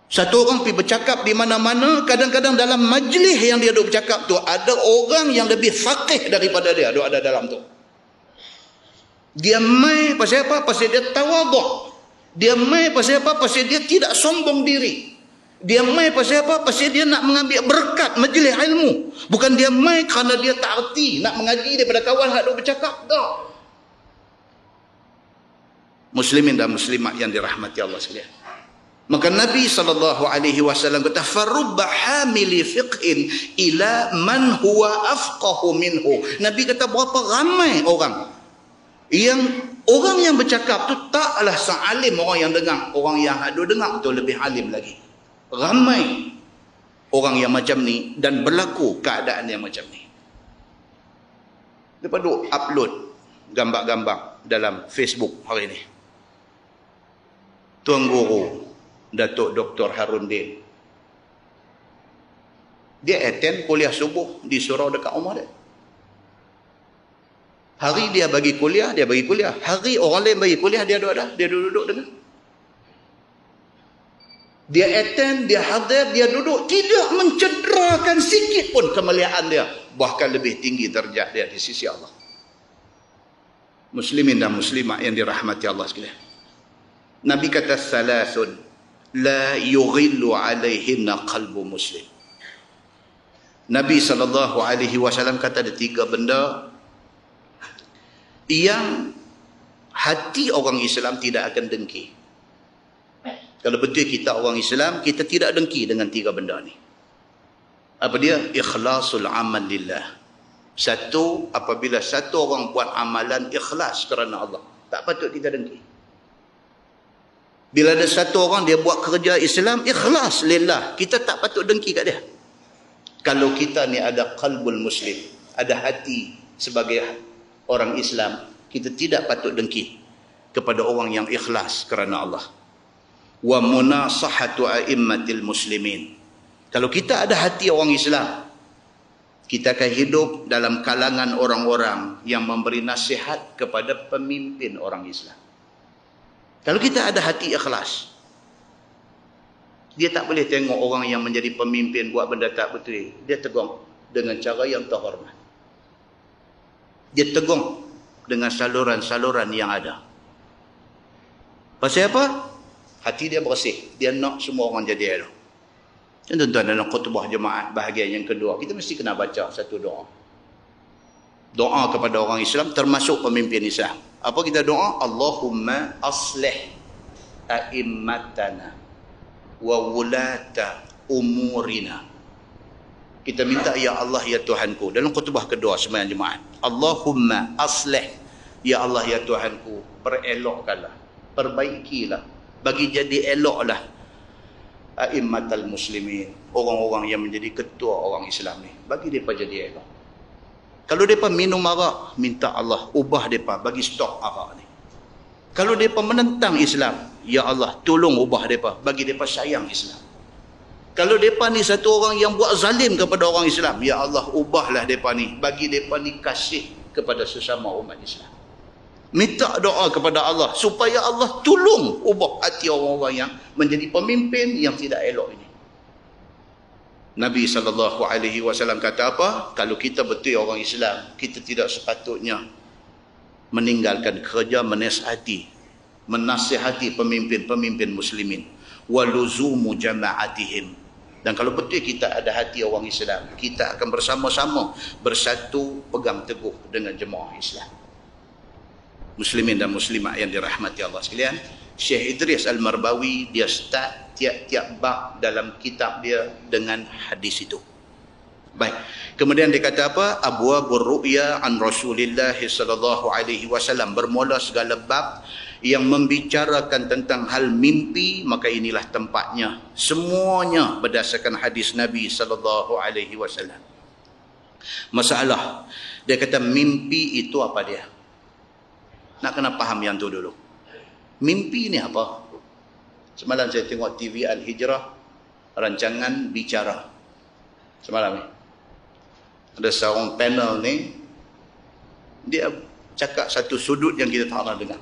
Satu orang pergi bercakap di mana-mana, kadang-kadang dalam majlis yang dia duk bercakap tu ada orang yang lebih faqih daripada dia duk ada dalam tu. Dia mai pasal apa? Pasal dia tawaduk. Dia mai pasal apa? Pasal dia tidak sombong diri. Dia mai pasal apa? Pasal dia nak mengambil berkat majlis ilmu. Bukan dia mai kerana dia tak erti nak mengaji daripada kawan hak duk bercakap. Tak. Muslimin dan muslimat yang dirahmati Allah sekalian. Maka Nabi SAW kata, farubba hamili fiqhin ila man huwa afqahu minhu. Nabi kata berapa ramai orang yang bercakap tu taklah sealim orang yang dengar. Orang yang ada dengar tu lebih alim lagi. Ramai orang yang macam ni dan berlaku keadaan yang macam ni. Lepas tu upload gambar-gambar dalam Facebook hari ni. Tuan Guru Datuk Dr. Harun Din, dia attend kuliah subuh di surau dekat rumah dia. Hari dia bagi kuliah, dia bagi kuliah. Hari orang lain bagi kuliah, dia duduk dengar. Dia attend, dia hadir, dia duduk, tidak mencederakan sikit pun kemuliaan dia. Bahkan lebih tinggi darjat dia di sisi Allah. Muslimin dan muslimat yang dirahmati Allah sekalian. Nabi kata salasun la yughillu alaihinna qalbu muslim. Nabi SAW kata ada 3 benda yang hati orang Islam tidak akan dengki. Kalau betul kita orang Islam, kita tidak dengki dengan 3 benda ni. Apa dia? Ikhlasul amal lillah. Satu, apabila satu orang buat amalan ikhlas kerana Allah, tak patut kita dengki. Bila ada satu orang dia buat kerja Islam ikhlas lillah, kita tak patut dengki kat dia. Kalau kita ni ada qalbul muslim, ada hati sebagai orang Islam, kita tidak patut dengki kepada orang yang ikhlas kerana Allah. Wa munasahatu a'immatil muslimin. Kalau kita ada hati orang Islam, kita akan hidup dalam kalangan orang-orang yang memberi nasihat kepada pemimpin orang Islam. Kalau kita ada hati ikhlas, dia tak boleh tengok orang yang menjadi pemimpin buat benda tak betul, dia tegur dengan cara yang terhormat. Dia tegur dengan saluran-saluran yang ada. Pasal apa? Hati dia bersih. Dia nak semua orang jadi elok. Dan tuan-tuan, dalam khutbah jemaat bahagian yang kedua, kita mesti kena baca satu doa. Doa kepada orang Islam termasuk pemimpin Islam. Apa kita doa? Allahumma aslih a'immatana wa wulata umurina. Kita minta, ya Allah ya Tuhanku, dalam khutbah kedua sembahyang jemaat, Allahumma aslih, ya Allah ya Tuhanku, perelokkanlah, perbaikilah, bagi jadi eloklah a'immatal muslimin, orang-orang yang menjadi ketua orang Islam ni, bagi mereka jadi elok. Kalau mereka minum arak, minta Allah ubah mereka, bagi stok arak ni. Kalau mereka menentang Islam, ya Allah tolong ubah mereka, bagi mereka sayang Islam. Kalau mereka ni satu orang yang buat zalim kepada orang Islam, ya Allah ubahlah mereka ni, bagi mereka ni kasih kepada sesama umat Islam. Minta doa kepada Allah supaya Allah tolong ubah hati orang-orang yang menjadi pemimpin yang tidak elok ini. Nabi SAW kata apa? Kalau kita betul orang Islam, kita tidak sepatutnya meninggalkan kerja menasihati pemimpin-pemimpin muslimin. Waluzumu jama'atihim. Dan kalau betul kita ada hati orang Islam, kita akan bersama-sama bersatu pegang teguh dengan jemaah Islam. Muslimin dan muslimat yang dirahmati Allah sekalian, Syekh Idris Al-Marbawi dia start tiap-tiap bab dalam kitab dia dengan hadis itu. Baik. Kemudian dia kata apa? Abwabur ru'ya an Rasulillah sallallahu alaihi wasallam. Bermula segala bab yang membicarakan tentang hal mimpi, maka inilah tempatnya. Semuanya berdasarkan hadis Nabi sallallahu alaihi wasallam. Masalah, dia kata mimpi itu apa dia? Nak kena faham yang tu dulu. Mimpi ni apa? Semalam saya tengok TV Al-Hijrah, rancangan bicara. Semalam ni. Ada seorang panel ni, dia cakap satu sudut yang kita tak pernah dengar.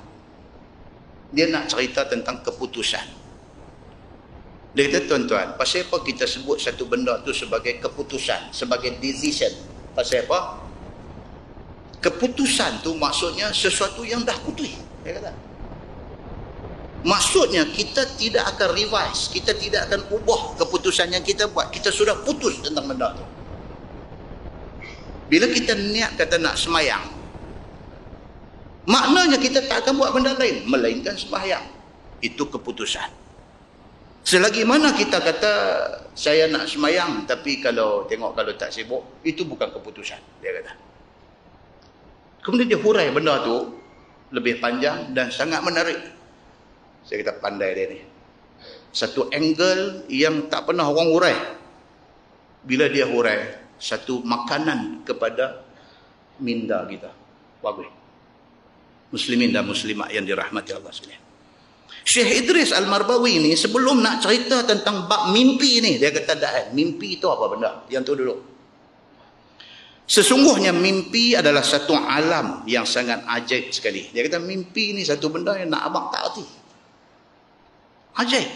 Dia nak cerita tentang keputusan. Dia kata, tuan-tuan, pasal apa kita sebut satu benda tu sebagai keputusan, sebagai decision? Pasal apa? Keputusan tu maksudnya sesuatu yang dah putus. Dia kata. Maksudnya kita tidak akan revise, kita tidak akan ubah keputusan yang kita buat. Kita sudah putus tentang benda tu. Bila kita niat kata nak semayang, maknanya kita tak akan buat benda lain melainkan sembahyang. Itu keputusan. Selagi mana kita kata saya nak semayang, tapi kalau tak sibuk, itu bukan keputusan, dia kata. Kemudian dia hurai benda tu lebih panjang dan sangat menarik. Saya kata pandai dia ni. Satu angle yang tak pernah orang hurai. Bila dia hurai satu makanan kepada minda kita. Bagus. Muslimin dan muslimat yang dirahmati Allah sekalian. Syekh Idris Al-Marbawi ni sebelum nak cerita tentang bab mimpi ni, dia kata dah, mimpi itu apa benda? Yang tu dulu. Sesungguhnya mimpi adalah satu alam yang sangat ajaib sekali. Dia kata mimpi ni satu benda yang nak abang tak erti. Ajaib.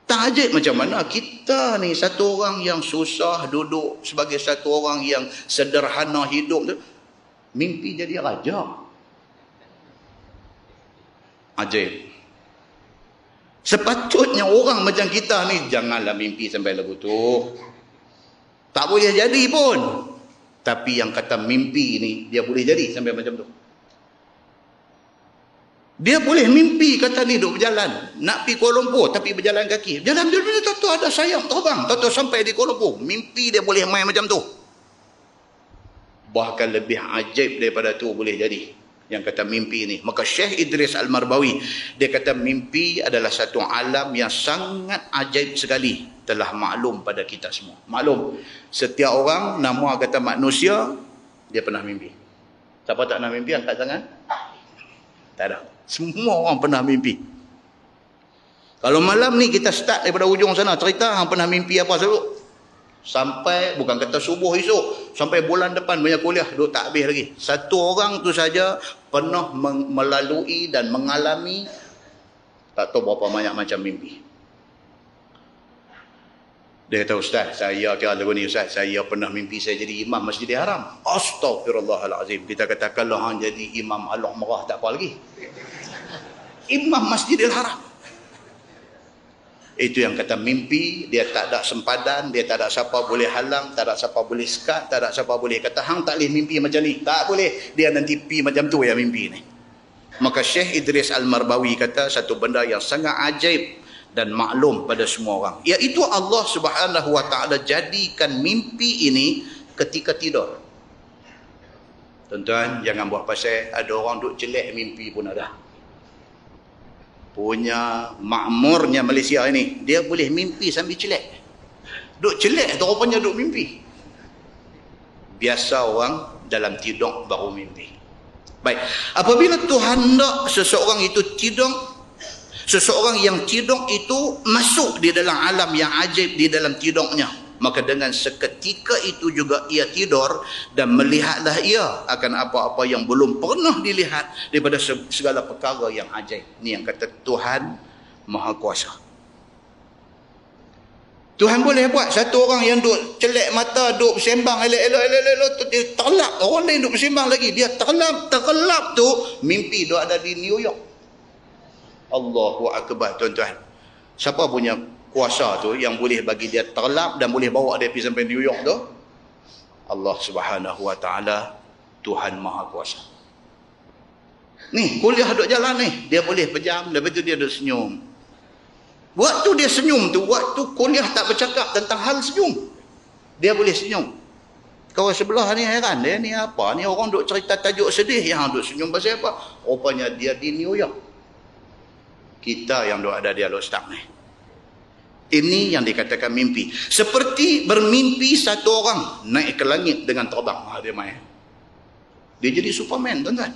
Tak ajaib macam mana kita ni satu orang yang susah duduk sebagai satu orang yang sederhana hidup tu, Mimpi jadi raja. Ajaib. Sepatutnya orang macam kita ni janganlah mimpi sampai lagu tu. Tak boleh jadi pun. Tapi yang kata mimpi ni dia boleh jadi sampai macam tu. Dia boleh mimpi kata ni duk berjalan. Nak pergi Kuala Lumpur tapi berjalan kaki. Jalan dia tahu ada sayap terbang. Tahu sampai di Kuala Lumpur. Mimpi dia boleh main macam tu. Bahkan lebih ajaib daripada tu boleh jadi. Yang kata mimpi ni. Maka Syekh Idris Al-Marbawi. Dia kata mimpi adalah satu alam yang sangat ajaib sekali. Telah maklum pada kita semua. Maklum. Setiap orang nama kata manusia. Dia pernah mimpi. Siapa tak pernah mimpi angkat tangan? Tak ada. Semua orang pernah mimpi. Kalau malam ni kita start daripada ujung sana cerita hang pernah mimpi apa selalu. Sampai bukan kata subuh esok, sampai bulan depan banyak kuliah duk tak habis lagi. Satu orang tu saja pernah melalui dan mengalami tak tahu berapa banyak macam mimpi. Dia kata, Ustaz, saya kira lagu ni Ustaz, saya pernah mimpi saya jadi imam Masjidil Haram. Astaghfirullahalazim. Kita kata kalau hang jadi imam Allah merah tak apa lagi. Imam Masjidil Haram. Itu yang kata mimpi, dia tak ada sempadan, dia tak ada siapa boleh halang, tak ada siapa boleh sekat, tak ada siapa boleh kata hang tak boleh mimpi macam ni. Tak boleh. Dia nanti pi macam tu yang mimpi ni. Maka Syekh Idris Al-Marbawi kata satu benda yang sangat ajaib dan maklum pada semua orang, iaitu Allah Subhanahu wa taala jadikan mimpi ini ketika tidur. Tuan-tuan, jangan buat pasal ada orang duk jelek mimpi pun ada. Punya makmurnya Malaysia ini, dia boleh mimpi sambil celek. Duk celek tu rupanya duk mimpi. Biasa orang dalam tidur baru mimpi. Baik, apabila Tuhan nak seseorang itu tidur, seseorang yang tidur itu masuk di dalam alam yang ajaib di dalam tidurnya, maka dengan seketika itu juga ia tidur dan melihatlah ia akan apa-apa yang belum pernah dilihat daripada segala perkara yang ajaib. Ini yang kata Tuhan Maha Kuasa. Tuhan boleh buat satu orang yang duk celek mata, duk bersembang elok-elok, dia terlap. Orang lain duk bersembang lagi, dia terlap tu mimpi duk ada di New York. Allahu Akbar, tuan-tuan. Siapa punya kuasa tu yang boleh bagi dia terlap dan boleh bawa dia pergi sampai New York tu? Allah Subhanahu wa taala, Tuhan Maha Kuasa. Ni kuliah duk jalan ni, dia boleh pejam, lepas tu dia duk senyum. Waktu dia senyum tu, waktu kuliah tak bercakap tentang hal senyum, dia boleh senyum. Kawan sebelah ni heran, dia ni apa ni, orang duk cerita tajuk sedih, yang duk senyum pasal apa? Rupanya dia di New York. Kita yang duk ada di Al-Ustaz ni. Ini yang dikatakan mimpi. Seperti bermimpi satu orang naik ke langit dengan terbang. Dia main. Dia jadi Superman, tuan-tuan.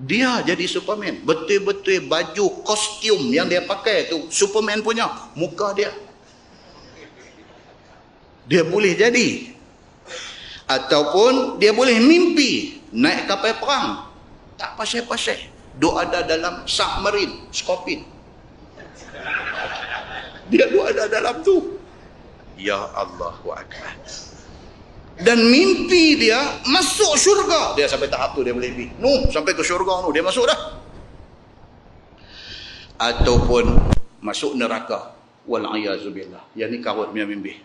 Dia jadi Superman. Betul-betul baju kostum yang dia pakai tu Superman punya. Muka dia. Dia boleh jadi. Ataupun dia boleh mimpi naik kapal perang. Tak pasal-pasal. Duk ada dalam submarine, Scorpion. Dia duk ada dalam tu. Ya Allahu Akbar. Dan mimpi dia masuk syurga. Dia sampai tahap tu dia boleh pergi. Sampai ke syurga dia masuk dah. Ataupun masuk neraka. Wal'ayazubillah. Yang ni karut punya mimpi.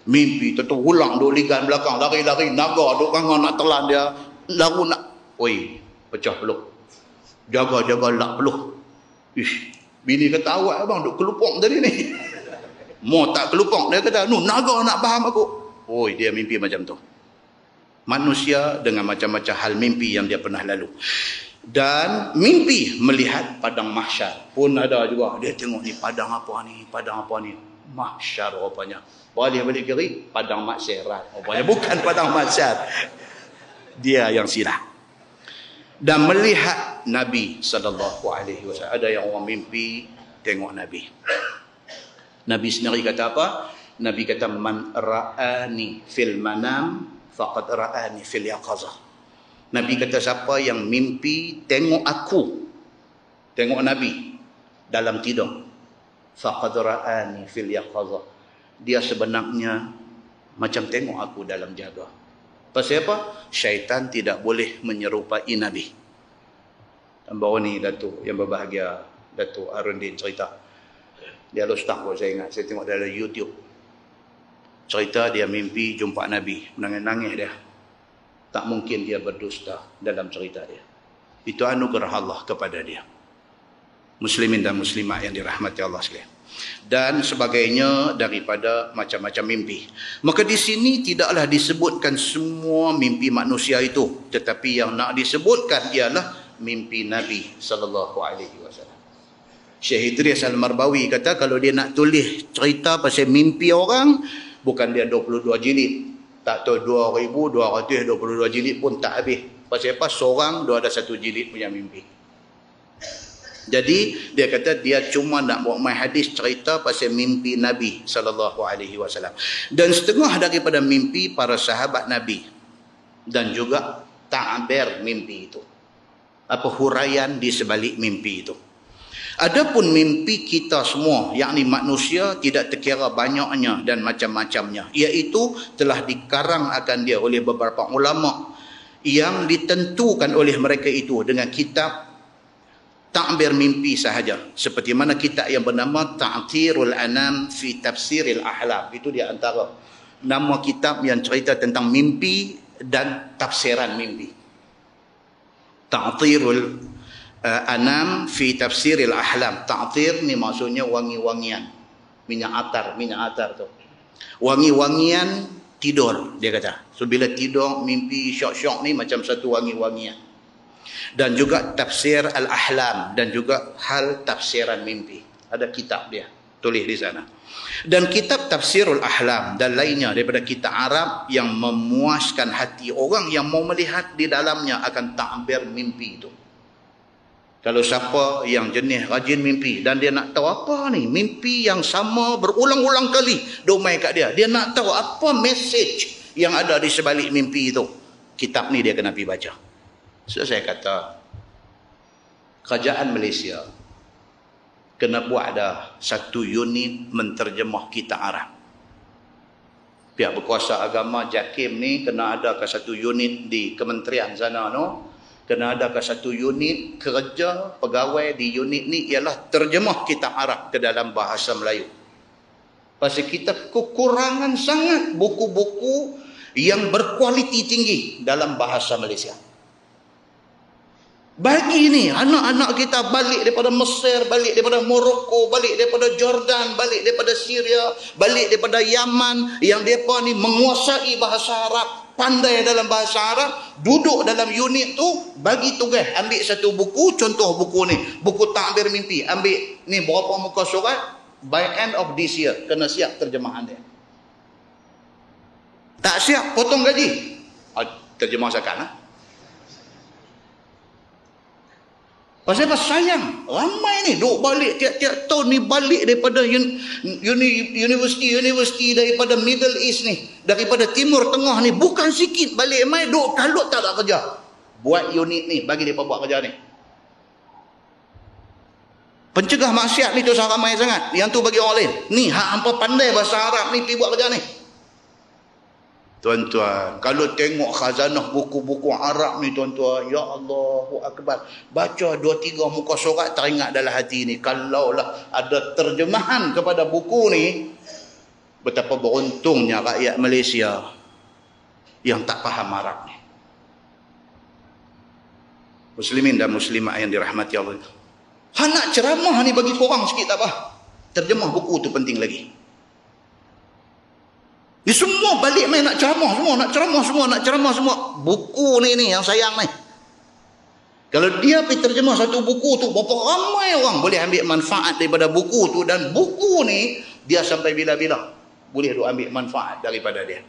Mimpi tertulang duk ligan belakang, lari-lari, naga duk kangan nak telan dia, lalu nak, oi, pecah peluh. Jaga-jaga lak peluh. Ish, bini kata awak abang duk kelupong tadi ni. Mau tak kelupong, dia kata, naga nak faham aku. Oi, dia mimpi macam tu. Manusia dengan macam-macam hal mimpi yang dia pernah lalu. Dan mimpi melihat padang mahsyar pun ada juga. Dia tengok ni padang apa ni, padang apa ni. Mahsyar rupanya. Balik kiri, padang maksiat. Rupanya bukan padang maksiat. Dia yang silap. Dan melihat Nabi SAW. Ada yang orang mimpi tengok Nabi. Nabi sendiri kata apa? Nabi kata, man ra'ani fil manam faqad ra'ani fil yaqazah. Nabi kata siapa yang mimpi tengok aku, tengok Nabi dalam tidur, faqad ra'ani fil yaqazah. Dia sebenarnya macam tengok aku dalam jaga. Pasal apa? Syaitan tidak boleh menyerupai Nabi. Baru ni Datuk yang berbahagia, Datuk Arundin cerita. Dia ustaz kot saya ingat. Saya tengok dalam YouTube. Cerita dia mimpi jumpa Nabi. Menangis-nangis dia. Tak mungkin dia berdusta dalam cerita dia. Itu anugerah Allah kepada dia. Muslimin dan muslimat yang dirahmati Allah sekalian. Dan sebagainya daripada macam-macam mimpi. Maka di sini tidaklah disebutkan semua mimpi manusia itu. Tetapi yang nak disebutkan ialah mimpi Nabi SAW. Syekh Idris Al-Marbawi kata kalau dia nak tulis cerita pasal mimpi orang, bukan dia 22 jilid. Tak tahu 2222 jilid pun tak habis. Pasal apa? Seorang dia ada satu jilid punya mimpi. Jadi dia kata dia cuma nak buat main hadis cerita pasal mimpi Nabi SAW. Dan setengah daripada mimpi para sahabat Nabi. Dan juga ta'bir mimpi itu. Apa huraian di sebalik mimpi itu. Adapun mimpi kita semua, yakni manusia, tidak terkira banyaknya dan macam-macamnya. Iaitu telah dikarang akan dia oleh beberapa ulama yang ditentukan oleh mereka itu dengan kitab ta'bir mimpi sahaja. Seperti mana kitab yang bernama Ta'thirul Anam fi Tafsiril Ahlam. Itu dia antara nama kitab yang cerita tentang mimpi dan tafsiran mimpi. Ta'thirul Anam fi Tafsiril Ahlam. Ta'thir ni maksudnya wangi-wangian. Minyak atar tu. Wangi-wangian tidur, dia kata. So bila tidur mimpi syok-syok ni macam satu wangi-wangian. Dan juga tafsir al-ahlam dan juga hal tafsiran mimpi. Ada kitab dia tulis di sana. Dan kitab tafsirul ahlam dan lainnya daripada kitab Arab yang memuaskan hati orang yang mau melihat di dalamnya akan ta'bir mimpi itu. Kalau siapa yang jenis rajin mimpi dan dia nak tahu apa ni mimpi yang sama berulang-ulang kali domai kat dia. Dia nak tahu apa message yang ada di sebalik mimpi itu. Kitab ni dia kena pergi baca. So saya kata kerajaan Malaysia kena buat ada satu unit menterjemah kitab Arab. Pihak berkuasa agama JAKIM ni kena ada ke satu unit di kementerian sana no. Kena ada ke satu unit kerja pegawai di unit ni ialah terjemah kitab Arab ke dalam bahasa Melayu. Pasal kita kekurangan sangat buku-buku yang berkualiti tinggi dalam bahasa Malaysia. Bagi ni anak-anak kita balik daripada Mesir, balik daripada Morocco, balik daripada Jordan, balik daripada Syria, balik daripada Yaman, yang mereka ni menguasai bahasa Arab, pandai dalam bahasa Arab, duduk dalam unit tu, bagi tugas ambil satu buku, contoh buku ni, buku ta'bir mimpi, ambil ni berapa muka surat, by end of this year kena siap terjemahan dia. Tak siap potong gaji. Terjemah zakat lah. Pasal apa? Sayang. Ramai ni duk balik tiap-tiap tahun ni balik daripada universiti daripada Middle East ni, daripada Timur Tengah ni, bukan sikit balik mai duk kalut tak ada kerja. Buat unit ni, bagi mereka buat kerja ni. Pencegah maksiat ni tu ramai sangat. Yang tu bagi orang lain. Ni hak hampa pandai bahasa Arab ni pergi buat kerja ni. Tuan-tuan, kalau tengok khazanah buku-buku Arab ni tuan-tuan, ya Allahu Akbar, baca 2-3 muka surat teringat dalam hati ni, kalaulah ada terjemahan kepada buku ni, betapa beruntungnya rakyat Malaysia yang tak faham Arab ni. Muslimin dan muslimat yang dirahmati Allah, nak ceramah ni bagi korang sikit tak apa, terjemah buku tu penting lagi. Dia semua balik main nak ceramah semua. Buku ni yang sayang ni. Kalau dia pergi terjemah satu buku tu, berapa ramai orang boleh ambil manfaat daripada buku tu, dan buku ni dia sampai bila-bila boleh ambil manfaat daripada dia.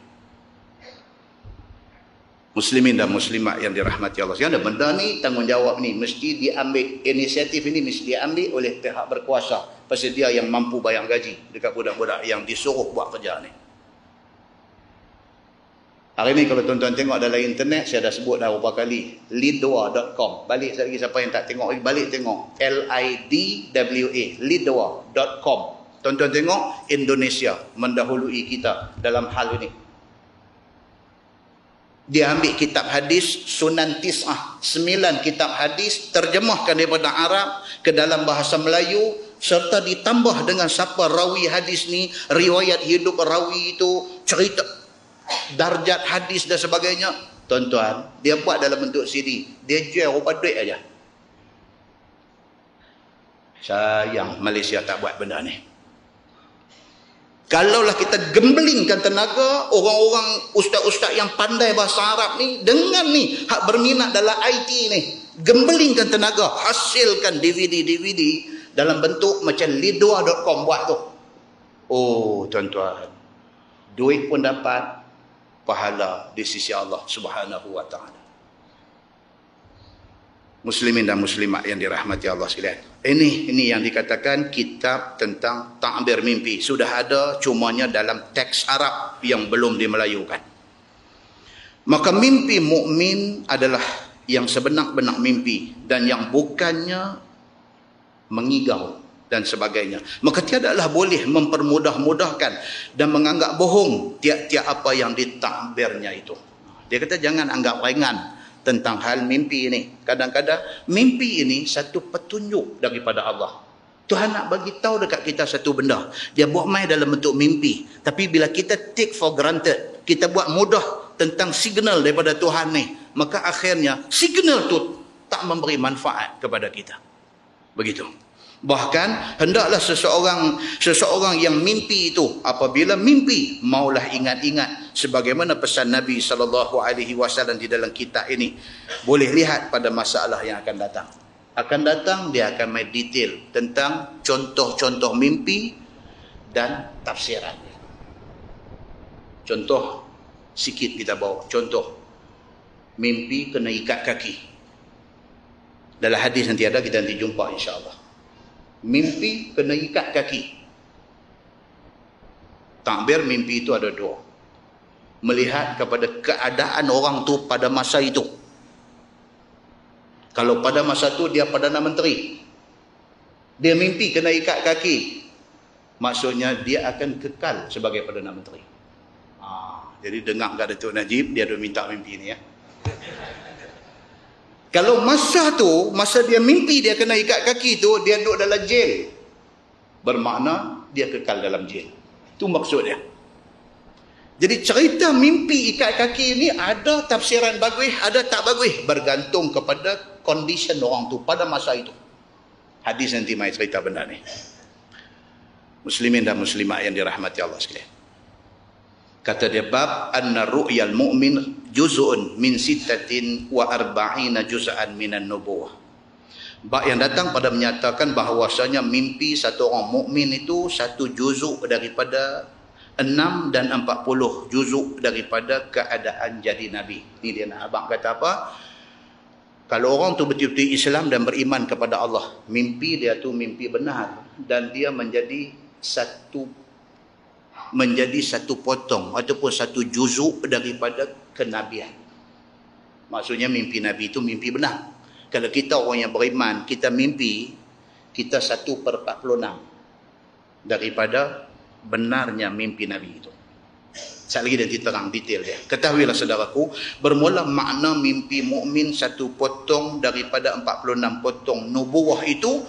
Muslimin dan muslimat yang dirahmati Allah. Sekarang benda ni, tanggungjawab ni mesti diambil, inisiatif ini mesti diambil oleh pihak berkuasa. Pasal dia yang mampu bayar gaji dekat budak-budak yang disuruh buat kerja ni. Hari ni kalau tuan-tuan tengok dalam internet, saya dah sebut dah beberapa kali, lidwa.com. Balik lagi siapa yang tak tengok, balik tengok. LIDWA, lidwa.com. Tuan-tuan tengok, Indonesia mendahului kita dalam hal ini. Dia ambil kitab hadis Sunan Tis'ah, 9 kitab hadis, terjemahkan daripada Arab ke dalam bahasa Melayu, serta ditambah dengan siapa rawi hadis ni, riwayat hidup rawi itu, cerita darjat hadis dan sebagainya. Tuan-tuan, dia buat dalam bentuk CD. Dia jual rupa duit aja. Sayang Malaysia tak buat benda ni. Kalaulah kita gembelingkan tenaga orang-orang ustaz-ustaz yang pandai bahasa Arab ni dengan ni hak berminat dalam IT ni, gembelingkan tenaga, hasilkan DVD dalam bentuk macam lidwa.com buat tu. Oh tuan-tuan, duit pun dapat, pahala di sisi Allah Subhanahu wa taala. Muslimin dan muslimat yang dirahmati Allah sekalian. Ini yang dikatakan kitab tentang ta'bir mimpi. Sudah ada, cumanya dalam teks Arab yang belum dimelayukan. Maka mimpi mukmin adalah yang sebenar-benar mimpi dan yang bukannya mengigau dan sebagainya. Maka tiadalah boleh mempermudah-mudahkan dan menganggap bohong tiap-tiap apa yang ditakbirnya itu. Dia kata jangan anggap ringan tentang hal mimpi ini. Kadang-kadang mimpi ini satu petunjuk daripada Allah. Tuhan nak bagi tahu dekat kita satu benda. Dia buat main dalam bentuk mimpi. Tapi bila kita take for granted, kita buat mudah tentang signal daripada Tuhan ni, maka akhirnya signal tu tak memberi manfaat kepada kita. Begitu. Bahkan hendaklah seseorang yang mimpi itu, apabila mimpi, maulah ingat-ingat sebagaimana pesan Nabi SAW di dalam kitab ini. Boleh lihat pada masalah yang akan datang. Akan datang, dia akan main detail tentang contoh-contoh mimpi dan tafsiran. Contoh sikit kita bawa. Contoh mimpi kena ikat kaki. Dalam hadis nanti ada, kita nanti jumpa insya-Allah. Mimpi kena ikat kaki. Takbir mimpi itu ada dua. Melihat kepada keadaan orang tu pada masa itu. Kalau pada masa tu dia Perdana Menteri, dia mimpi kena ikat kaki, maksudnya dia akan kekal sebagai Perdana Menteri. Jadi dengar kat Datuk Najib, dia ada minta mimpi ni ya. Kalau masa tu, masa dia mimpi dia kena ikat kaki tu, dia duduk dalam jail. Bermakna dia kekal dalam jail. Itu maksud dia. Jadi cerita mimpi ikat kaki ni ada tafsiran bagus, ada tak bagus. Bergantung kepada condition orang tu pada masa itu. Hadis nanti mai cerita benda ni. Muslimin dan muslimat yang dirahmati Allah sekalian. Kata dia bab anna ru'yal mu'min juz'un min sittatin wa arba'ina juz'an minan nubuwah. Bab yang datang pada menyatakan bahawasanya mimpi satu orang mukmin itu satu juzuk daripada 6 dan 40 juzuk daripada keadaan jadi Nabi. Ni dia nak abang kata apa? Kalau orang tu betul-betul Islam dan beriman kepada Allah, mimpi dia tu mimpi benar dan dia menjadi satu potong ataupun satu juzuk daripada kenabian. Maksudnya mimpi Nabi itu mimpi benar. Kalau kita orang yang beriman, kita mimpi, kita 1/46 daripada benarnya mimpi Nabi itu. Sekali lagi nanti terang detail dia. Ketahuilah saudaraku, bermula makna mimpi mukmin satu potong daripada 46 potong nubuwah itu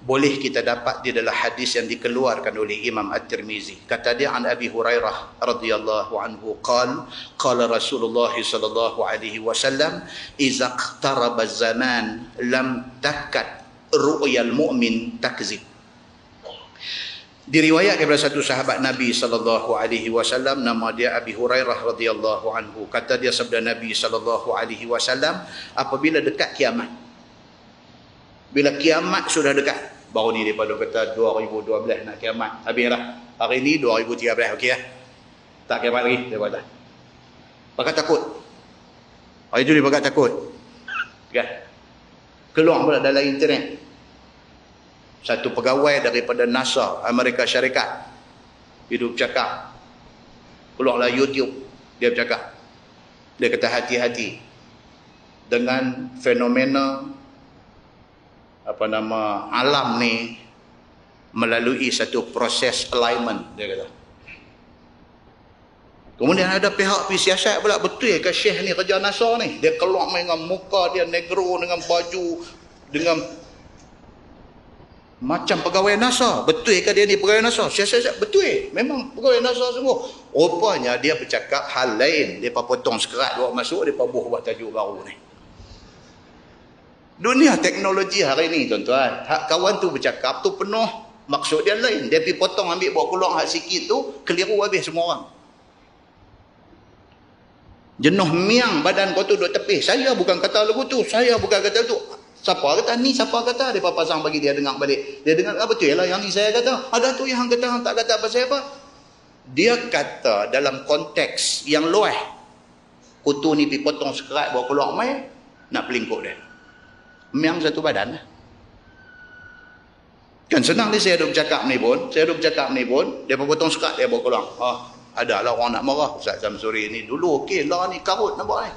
boleh kita dapat di dalam hadis yang dikeluarkan oleh Imam At-Tirmizi. Kata dia an Abi Hurairah radhiyallahu anhu qala Rasulullah sallallahu alaihi wasallam idza iqtaraba az-zaman lam takat ru'yal mu'min takzib. Diriwayatkan kepada satu sahabat Nabi sallallahu alaihi wasallam, nama dia Abi Hurairah radhiyallahu anhu. Kata dia sabda Nabi sallallahu alaihi wasallam, apabila dekat kiamat, bila kiamat sudah dekat, baru ni dia pada kata 2012 nak kiamat, habis dah. Hari ni 2013, okey lah. Tak kiamat lagi, dia kata. Pakat takut. Hari tu dia pakat takut. Okay. Keluar pula dalam internet. Satu pegawai daripada NASA, Amerika Syarikat, hidup cakap. Keluarlah YouTube, dia bercakap. Dia kata hati-hati dengan fenomena alam ni melalui satu proses alignment, dia kata. Kemudian ada pihak pergi siasat pula, betul ke Syekh ni kerja NASA ni? Dia keluar dengan muka dia negro, dengan baju, dengan macam pegawai NASA. Betul ke dia ni pegawai NASA? Siasat, betul. Memang pegawai NASA semua. Rupanya dia bercakap hal lain. Dia potong sekerat bawa masuk, dia buat tajuk baru ni. Dunia teknologi hari ni tuan-tuan, hak kawan tu bercakap tu penuh maksud dia lain. Dia pergi potong ambil bawa keluar hak sikit tu, keliru habis semua orang. Jenuh miang badan kau tu duduk tepi. Saya bukan kata lagu tu, saya bukan kata tu. Siapa kata ni, siapa kata? Dia pasang bagi dia dengar balik. Dia dengar apa betul lah yang ni saya kata. Ada tu yang kata, yang tak kata pasal apa. Dia kata dalam konteks yang luas. Kutu ni pergi potong sekerat bawa keluar main, nak pelingkuk dia. Miang satu badan lah. Kan senang ni saya duduk bercakap ni pun. Dia potong sekerat, dia bawa keluar. Ada lah orang nak marah. Ustaz Samsuri ni dulu okey lah ni, karut nampak ni.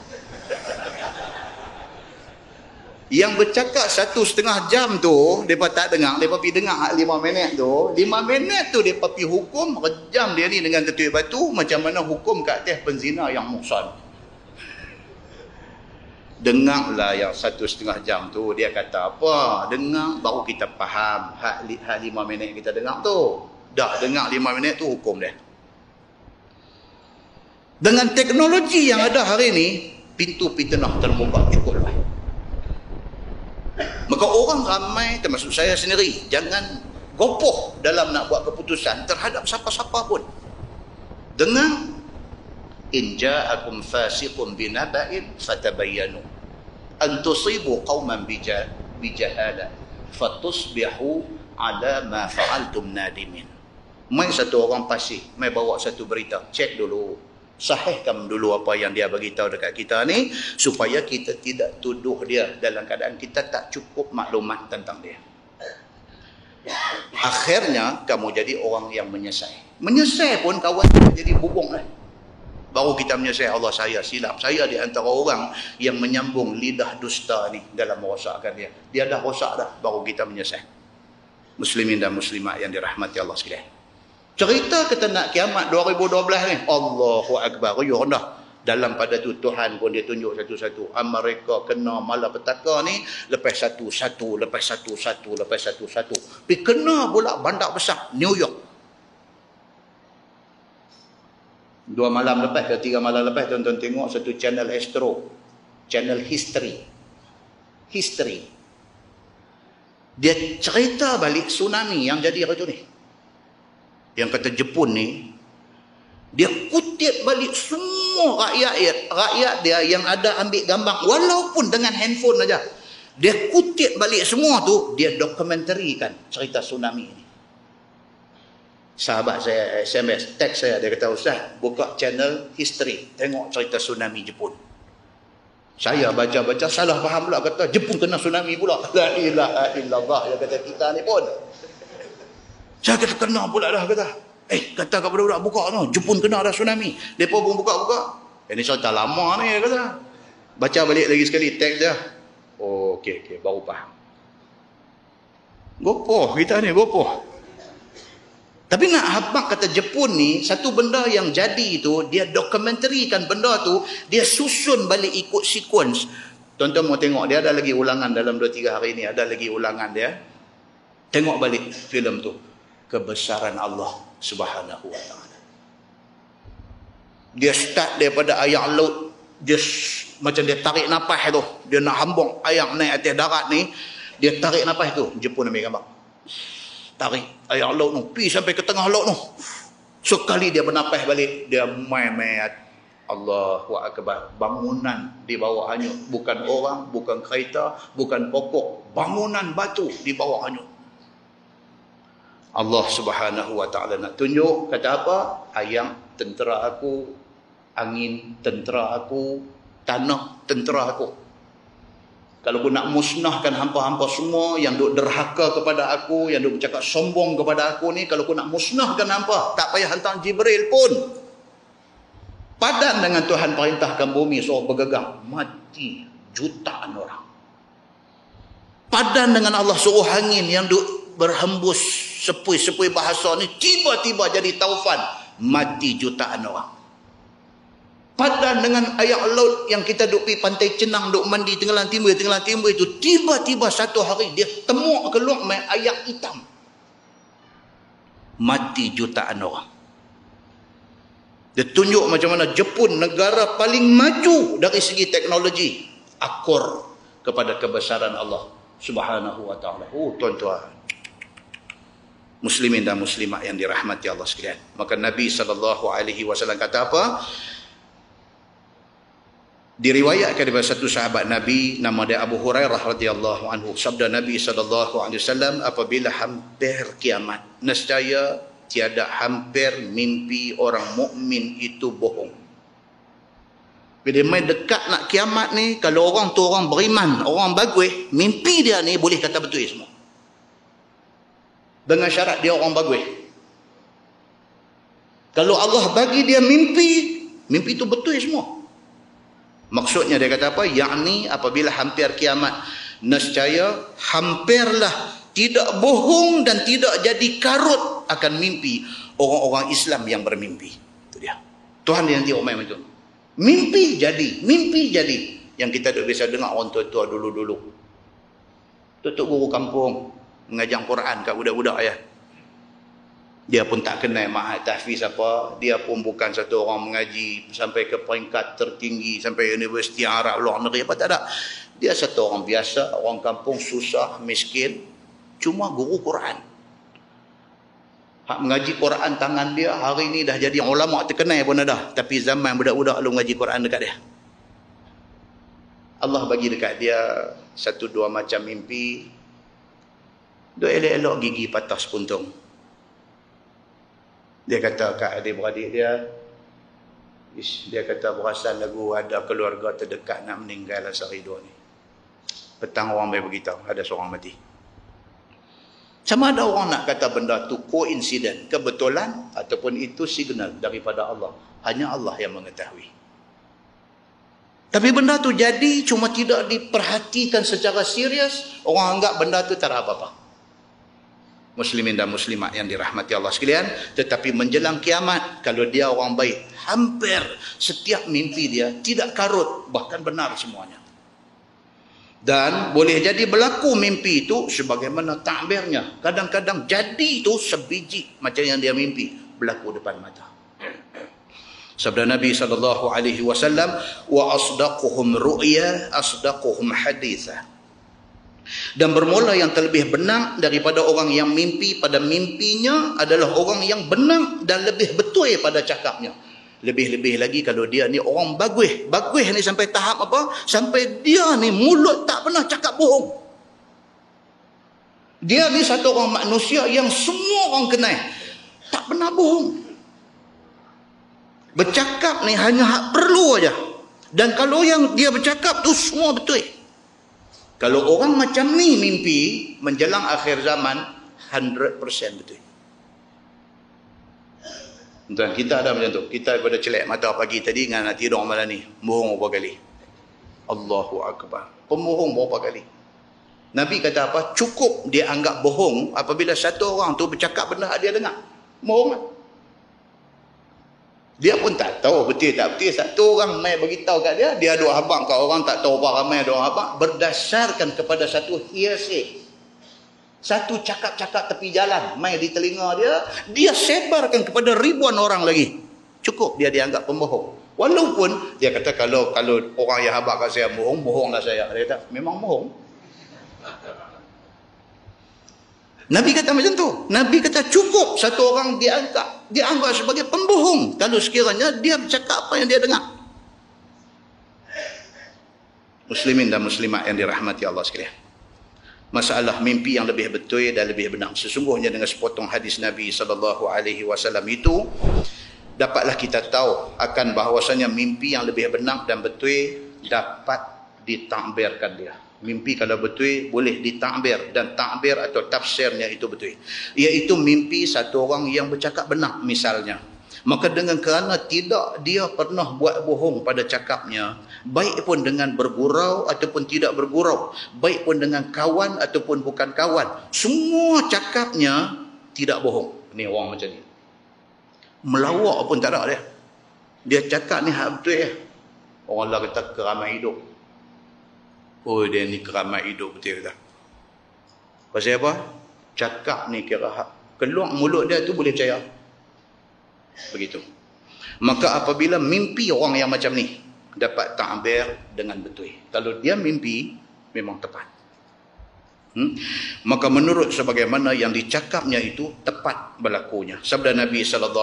Yang bercakap 1,5 jam tu, mereka tak dengar. Mereka pergi dengar 5 minit tu. 5 minit tu mereka pergi hukum, rejam dia ni dengan ketua batu. Macam mana hukum kat atas penzina yang muhsan. Dengarlah yang 1,5 jam tu. Dia kata apa? Dengar baru kita faham. Hak 5 minit kita dengar tu. Dah dengar 5 minit tu hukum dia. Dengan teknologi yang ada hari ni, pintu fitnah terbuka cukup luas. Maka orang ramai, termasuk saya sendiri, jangan gopoh dalam nak buat keputusan terhadap siapa-siapa pun. Dengan in ja'akum fasiqun binaba'in fatabayyanu an tusibu qauman bijahala fatusbihu ala ma fa'altum nadimin. Mai satu orang pasih, mai bawa satu berita, cek dulu, sahihkan dulu apa yang dia beritahu dekat kita ni, supaya kita tidak tuduh dia dalam keadaan kita tak cukup maklumat tentang dia. Akhirnya kamu jadi orang yang menyesal. Menyesal pun kawan jadi bubung lah. Baru kita menyesal, Allah saya silap. Saya di antara orang yang menyambung lidah dusta ni dalam merosakkan dia. Dia dah rosak dah, baru kita menyesal. Muslimin dan muslimat yang dirahmati Allah sekalian. Cerita kita nak kiamat 2012 ni, Allahu Akbar, ruyuh dah. Dalam pada tu Tuhan pun dia tunjuk satu-satu. Amerika kena malapetaka ni, lepas satu. Pergi kena pula bandar besar, New York. 2 malam lepas ke 3 malam lepas, tuan-tuan tengok satu channel Astro. Channel History. Dia cerita balik tsunami yang jadi hari tu ni. Yang kata Jepun ni, dia kutip balik semua rakyat dia yang ada ambil gambar, walaupun dengan handphone aja. Dia kutip balik semua tu, dia dokumentarikan cerita tsunami ni. Sahabat saya SMS, teks saya, dia kata, Ustaz, buka channel History, tengok cerita tsunami Jepun. Saya baca-baca, salah faham pula, kata Jepun kena tsunami pula. La ilaha illallah, dia kata kita ni pun. Saya kata kena pula dah, kata. Kata kepada budak buka tu, Jepun kena dah tsunami. Mereka pun buka-buka. Ini cerita lama ni, kata. Baca balik lagi sekali teks dia. Oh, okey, baru faham. Gopoh kita ni, gopoh. Tapi nak habaq kata Jepun ni, satu benda yang jadi tu, dia dokumentarikan benda tu, dia susun balik ikut sequence. Tuan-tuan mau tengok, dia ada lagi ulangan dalam 2-3 hari ni, ada lagi ulangan dia. Tengok balik filem tu. Kebesaran Allah Subhanahu wa ta'ala. Dia start daripada air laut, dia macam dia tarik nafas tu, dia nak hambung air naik atas darat ni, dia tarik nafas tu. Jepun ambil gambar, tarik air laut tu pergi sampai ke tengah laut tu. Sekali dia bernafas balik, dia main Allahu Akbar. Bangunan di bawah hanyut, bukan orang, bukan kereta, bukan pokok, bangunan batu di bawah hanyut. Allah Subhanahu wa ta'ala nak tunjuk, kata apa? Ayam tentera aku, angin tentera aku, tanah tentera aku. Kalau aku nak musnahkan hampa-hampa semua yang duk derhaka kepada aku, yang duk bercakap sombong kepada aku ni, kalau aku nak musnahkan hampa, tak payah hantar Jibril pun. Padan dengan Tuhan perintahkan bumi suruh bergegang, mati jutaan orang. Padan dengan Allah suruh angin yang duk berhembus sepui-sepui bahasa ni, tiba-tiba jadi taufan, mati jutaan orang. padan dengan air laut yang kita duk pergi pantai Cenang, duk mandi tenggelam timur itu, tiba-tiba satu hari dia temuk keluar main air hitam. Mati jutaan orang. Dia tunjuk macam mana Jepun, negara paling maju dari segi teknologi, akur kepada kebesaran Allah Subhanahu wa taala. Tuan-tuan, muslimin dan muslimat yang dirahmati Allah sekalian. Maka Nabi SAW kata apa? Diriwayatkan daripada satu sahabat Nabi, nama dia Abu Hurairah radhiyallahu anhu. Sabda Nabi SAW, apabila hampir kiamat, nescaya tiada hampir mimpi orang mukmin itu bohong. Bila main dekat nak kiamat ni, kalau orang tu orang beriman, orang bagus, mimpi dia ni boleh kata betul semua. Dengan syarat dia orang bagus. Kalau Allah bagi dia mimpi, mimpi itu betul semua. Maksudnya dia kata apa? Yakni apabila hampir kiamat, nescaya hampirlah tidak bohong dan tidak jadi karut akan mimpi orang-orang Islam yang bermimpi. Itu dia. Tuhan yang tengok main macam tu. Mimpi jadi, mimpi jadi. Yang kita biasa dengar orang tua-tua dulu-dulu. Tutup guru kampung mengajar Quran kat budak-budak ya. Dia pun tak kenal Ma'had Tahfiz apa. Dia pun bukan satu orang mengaji sampai ke peringkat tertinggi, sampai universiti Arab luar negeri apa, tak ada. Dia satu orang biasa, orang kampung susah, miskin, cuma guru Quran. Hak mengaji Quran tangan dia hari ni dah jadi ulama terkenal pun ada. Tapi zaman budak-budak lu mengaji Quran dekat dia. Allah bagi dekat dia satu dua macam mimpi. Dia elok-elok gigi patah sepuntung. Dia kata kat adik-beradik dia, dia kata perasan lagu ada keluarga terdekat nak meninggal sehari dua ni. Petang orang boleh beritahu ada seorang mati. Sama ada orang nak kata benda tu koinsiden, kebetulan, ataupun itu signal daripada Allah. Hanya Allah yang mengetahui. Tapi benda tu jadi cuma tidak diperhatikan secara serius, orang anggap benda tu tak ada apa-apa. Muslimin dan muslimat yang dirahmati Allah sekalian, tetapi menjelang kiamat, kalau dia orang baik, hampir setiap mimpi dia tidak karut, bahkan benar semuanya. Dan boleh jadi berlaku mimpi itu sebagaimana takbirnya. Kadang-kadang jadi itu sebiji macam yang dia mimpi berlaku depan mata. Sabda Nabi SAW, wa asdaquhum ru'ya asdaquhum haditha. Dan bermula yang terlebih benar daripada orang yang mimpi pada mimpinya adalah orang yang benar dan lebih betul pada cakapnya. Lebih-lebih lagi kalau dia ni orang bagus. Bagus ni sampai tahap apa? Sampai dia ni mulut tak pernah cakap bohong. Dia ni satu orang manusia yang semua orang kenal. Tak pernah bohong. Bercakap ni hanya hak perlu aja. Dan kalau yang dia bercakap tu semua betul. Kalau orang macam ni mimpi menjelang akhir zaman 100% betul. Tuan, kita ada macam tu. Kita pada celak mata pagi tadi dengan nak tidur malam ni. Bohong berapa kali? Allahu Akbar. Pembohong berapa kali? Nabi kata apa? Cukup dia anggap bohong apabila satu orang tu bercakap benda dia dengar. Bohong. Dia pun tak tahu betul tak betul. Satu orang mai beritahu kat dia, dia duk habaq kat orang tak tahu apa ramai duk habaq berdasarkan kepada satu hearsay. Satu cakap-cakap tepi jalan mai di telinga dia sebarkan kepada ribuan orang lagi. Cukup dia dianggap pembohong. Walaupun dia kata kalau orang yang habaq kat saya bohong, bohonglah saya. Dia kata memang bohong. Nabi kata macam tu. Nabi kata cukup satu orang dianggap sebagai pembohong kalau sekiranya dia bercakap apa yang dia dengar. Muslimin dan muslimat yang dirahmati Allah sekalian. Masalah mimpi yang lebih betul dan lebih benar. Sesungguhnya dengan sepotong hadis Nabi SAW itu dapatlah kita tahu akan bahawasanya mimpi yang lebih benar dan betul dapat ditakbirkan dia. Mimpi kalau betul boleh ditakbir, dan takbir atau tafsirnya itu betul. Iaitu mimpi satu orang yang bercakap benar misalnya. Maka dengan kerana tidak dia pernah buat bohong pada cakapnya, baik pun dengan bergurau ataupun tidak bergurau, baik pun dengan kawan ataupun bukan kawan, semua cakapnya tidak bohong. Ni orang macam ni. Melawak pun tak ada dia. Dia cakap ni hak betul ya. Orang lah kata keramat hidup. Oh, dia ni keramat hidup betul kata. Pasal apa? Cakap ni kira hak. Keluar mulut dia tu boleh percaya. Begitu. Maka apabila mimpi orang yang macam ni dapat ta'bir dengan betul. Kalau dia mimpi memang tepat. Maka menurut sebagaimana yang dicakapnya itu tepat berlakunya. Sabda Nabi SAW,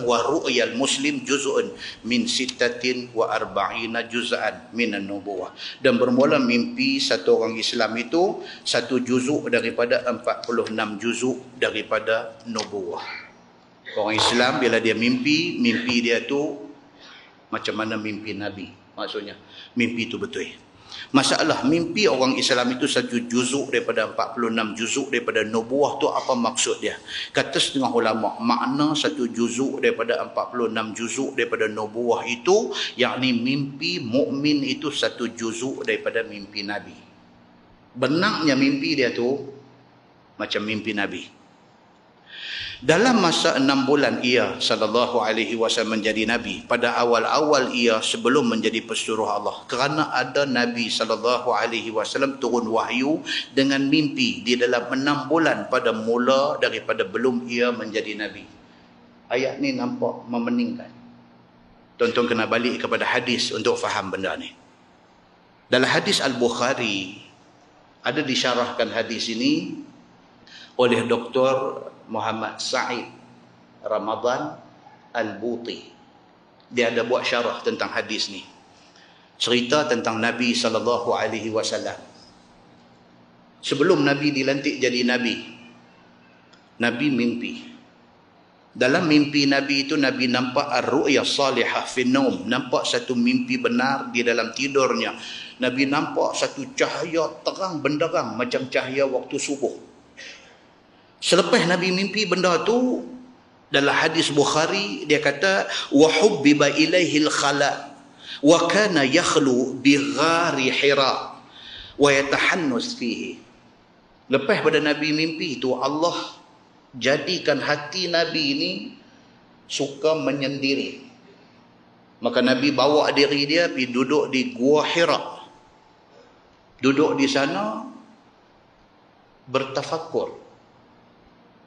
wa ru'yal muslim juz'un min sittatin wa arba'ina juz'an minan nubuwah. Dan bermula mimpi satu orang Islam itu satu juzuk daripada 46 juzuk daripada nubuwah. Orang Islam bila dia mimpi dia tu macam mana mimpi Nabi. Maksudnya mimpi itu betul. Masalah mimpi orang Islam itu satu juzuk daripada 46 juzuk daripada nubuah tu apa maksud dia? Kata setengah ulama, makna satu juzuk daripada 46 juzuk daripada nubuah itu, yakni mimpi mukmin itu satu juzuk daripada mimpi Nabi. Benarnya mimpi dia tu macam mimpi Nabi. Dalam masa 6 bulan ia SAW menjadi Nabi, pada awal-awal ia sebelum menjadi pesuruh Allah, kerana ada Nabi SAW turun wahyu dengan mimpi di dalam 6 bulan pada mula daripada belum ia menjadi Nabi. Ayat ni nampak memeningkan. Tuan-tuan kena balik kepada hadis untuk faham benda ni. Dalam hadis Al-Bukhari ada disyarahkan hadis ini oleh Dr. Muhammad Sa'id Ramadan Al-Buti. Dia ada buat syarah tentang hadis ni. Cerita tentang Nabi SAW. Sebelum Nabi dilantik jadi Nabi, Nabi mimpi. Dalam mimpi Nabi itu, Nabi nampak ar-ru'ya salihah fi naum. Nampak satu mimpi benar di dalam tidurnya. Nabi nampak satu cahaya terang benderang macam cahaya waktu subuh. Selepas Nabi mimpi benda tu, dalam hadis Bukhari dia kata wa hubbiba ilaihil khala wa kana yakhlu bi ghari Hira wa yatahannus fihi. Lepas pada Nabi mimpi itu, Allah jadikan hati Nabi ini suka menyendiri. Maka Nabi bawa diri dia pergi duduk di Gua Hira. Duduk di sana bertafakur,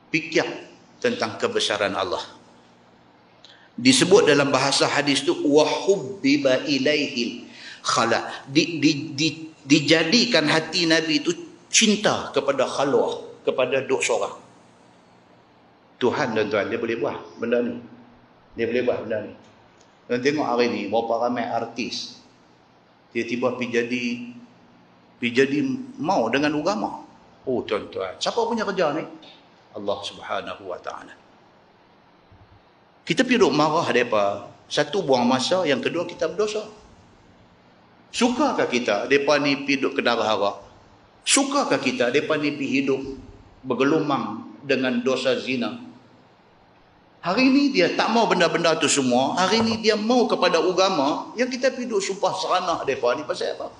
fikir tentang kebesaran Allah. Disebut dalam bahasa hadis tu wa hubbiba ilaihil khala. Dijadikan hati Nabi itu cinta kepada khalwah, kepada duduk seorang. Tuhan tuan-tuan, dia boleh buat benda ni. Dia boleh buat benda ni. Dan tengok hari ni berapa ramai artis tiba-tiba pergi jadi mau dengan agama. Oh tuan-tuan, siapa punya kerja ni? Allah Subhanahu wa ta'ala. Kita pergi duduk marah mereka. Satu, buang masa. Yang kedua, kita berdosa. Sukakah kita mereka ni pergi duduk ke darah harap? Sukakah kita mereka ni pergi hidup bergelumang dengan dosa zina? Hari ni dia tak mau benda-benda tu semua. Hari ni dia mau kepada agama. Yang kita pergi duduk sumpah seranah mereka ni pasal apa?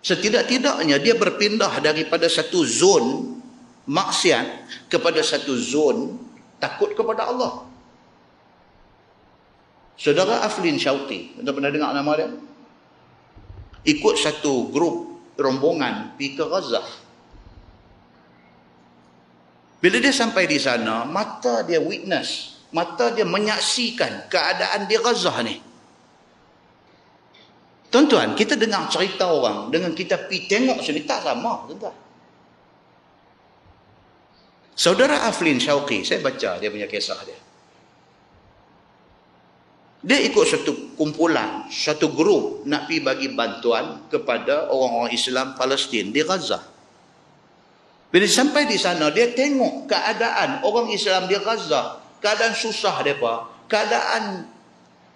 Setidak-tidaknya dia berpindah daripada satu zon maksiat kepada satu zon takut kepada Allah. Saudara Aflin Syauti, anda pernah dengar nama dia? Ikut satu grup rombongan pergi ke Gaza. Bila dia sampai di sana, mata dia witness, mata dia menyaksikan keadaan di Gaza ni. Tuan-tuan, kita dengar cerita orang dengan kita pergi tengok sini tak sama, tuan-tuan. Saudara Aflin Syauqi, saya baca dia punya kisah dia. Dia ikut satu kumpulan, satu grup nak pergi bagi bantuan kepada orang-orang Islam Palestin di Gaza. Bila sampai di sana, dia tengok keadaan orang Islam di Gaza, keadaan susah mereka, keadaan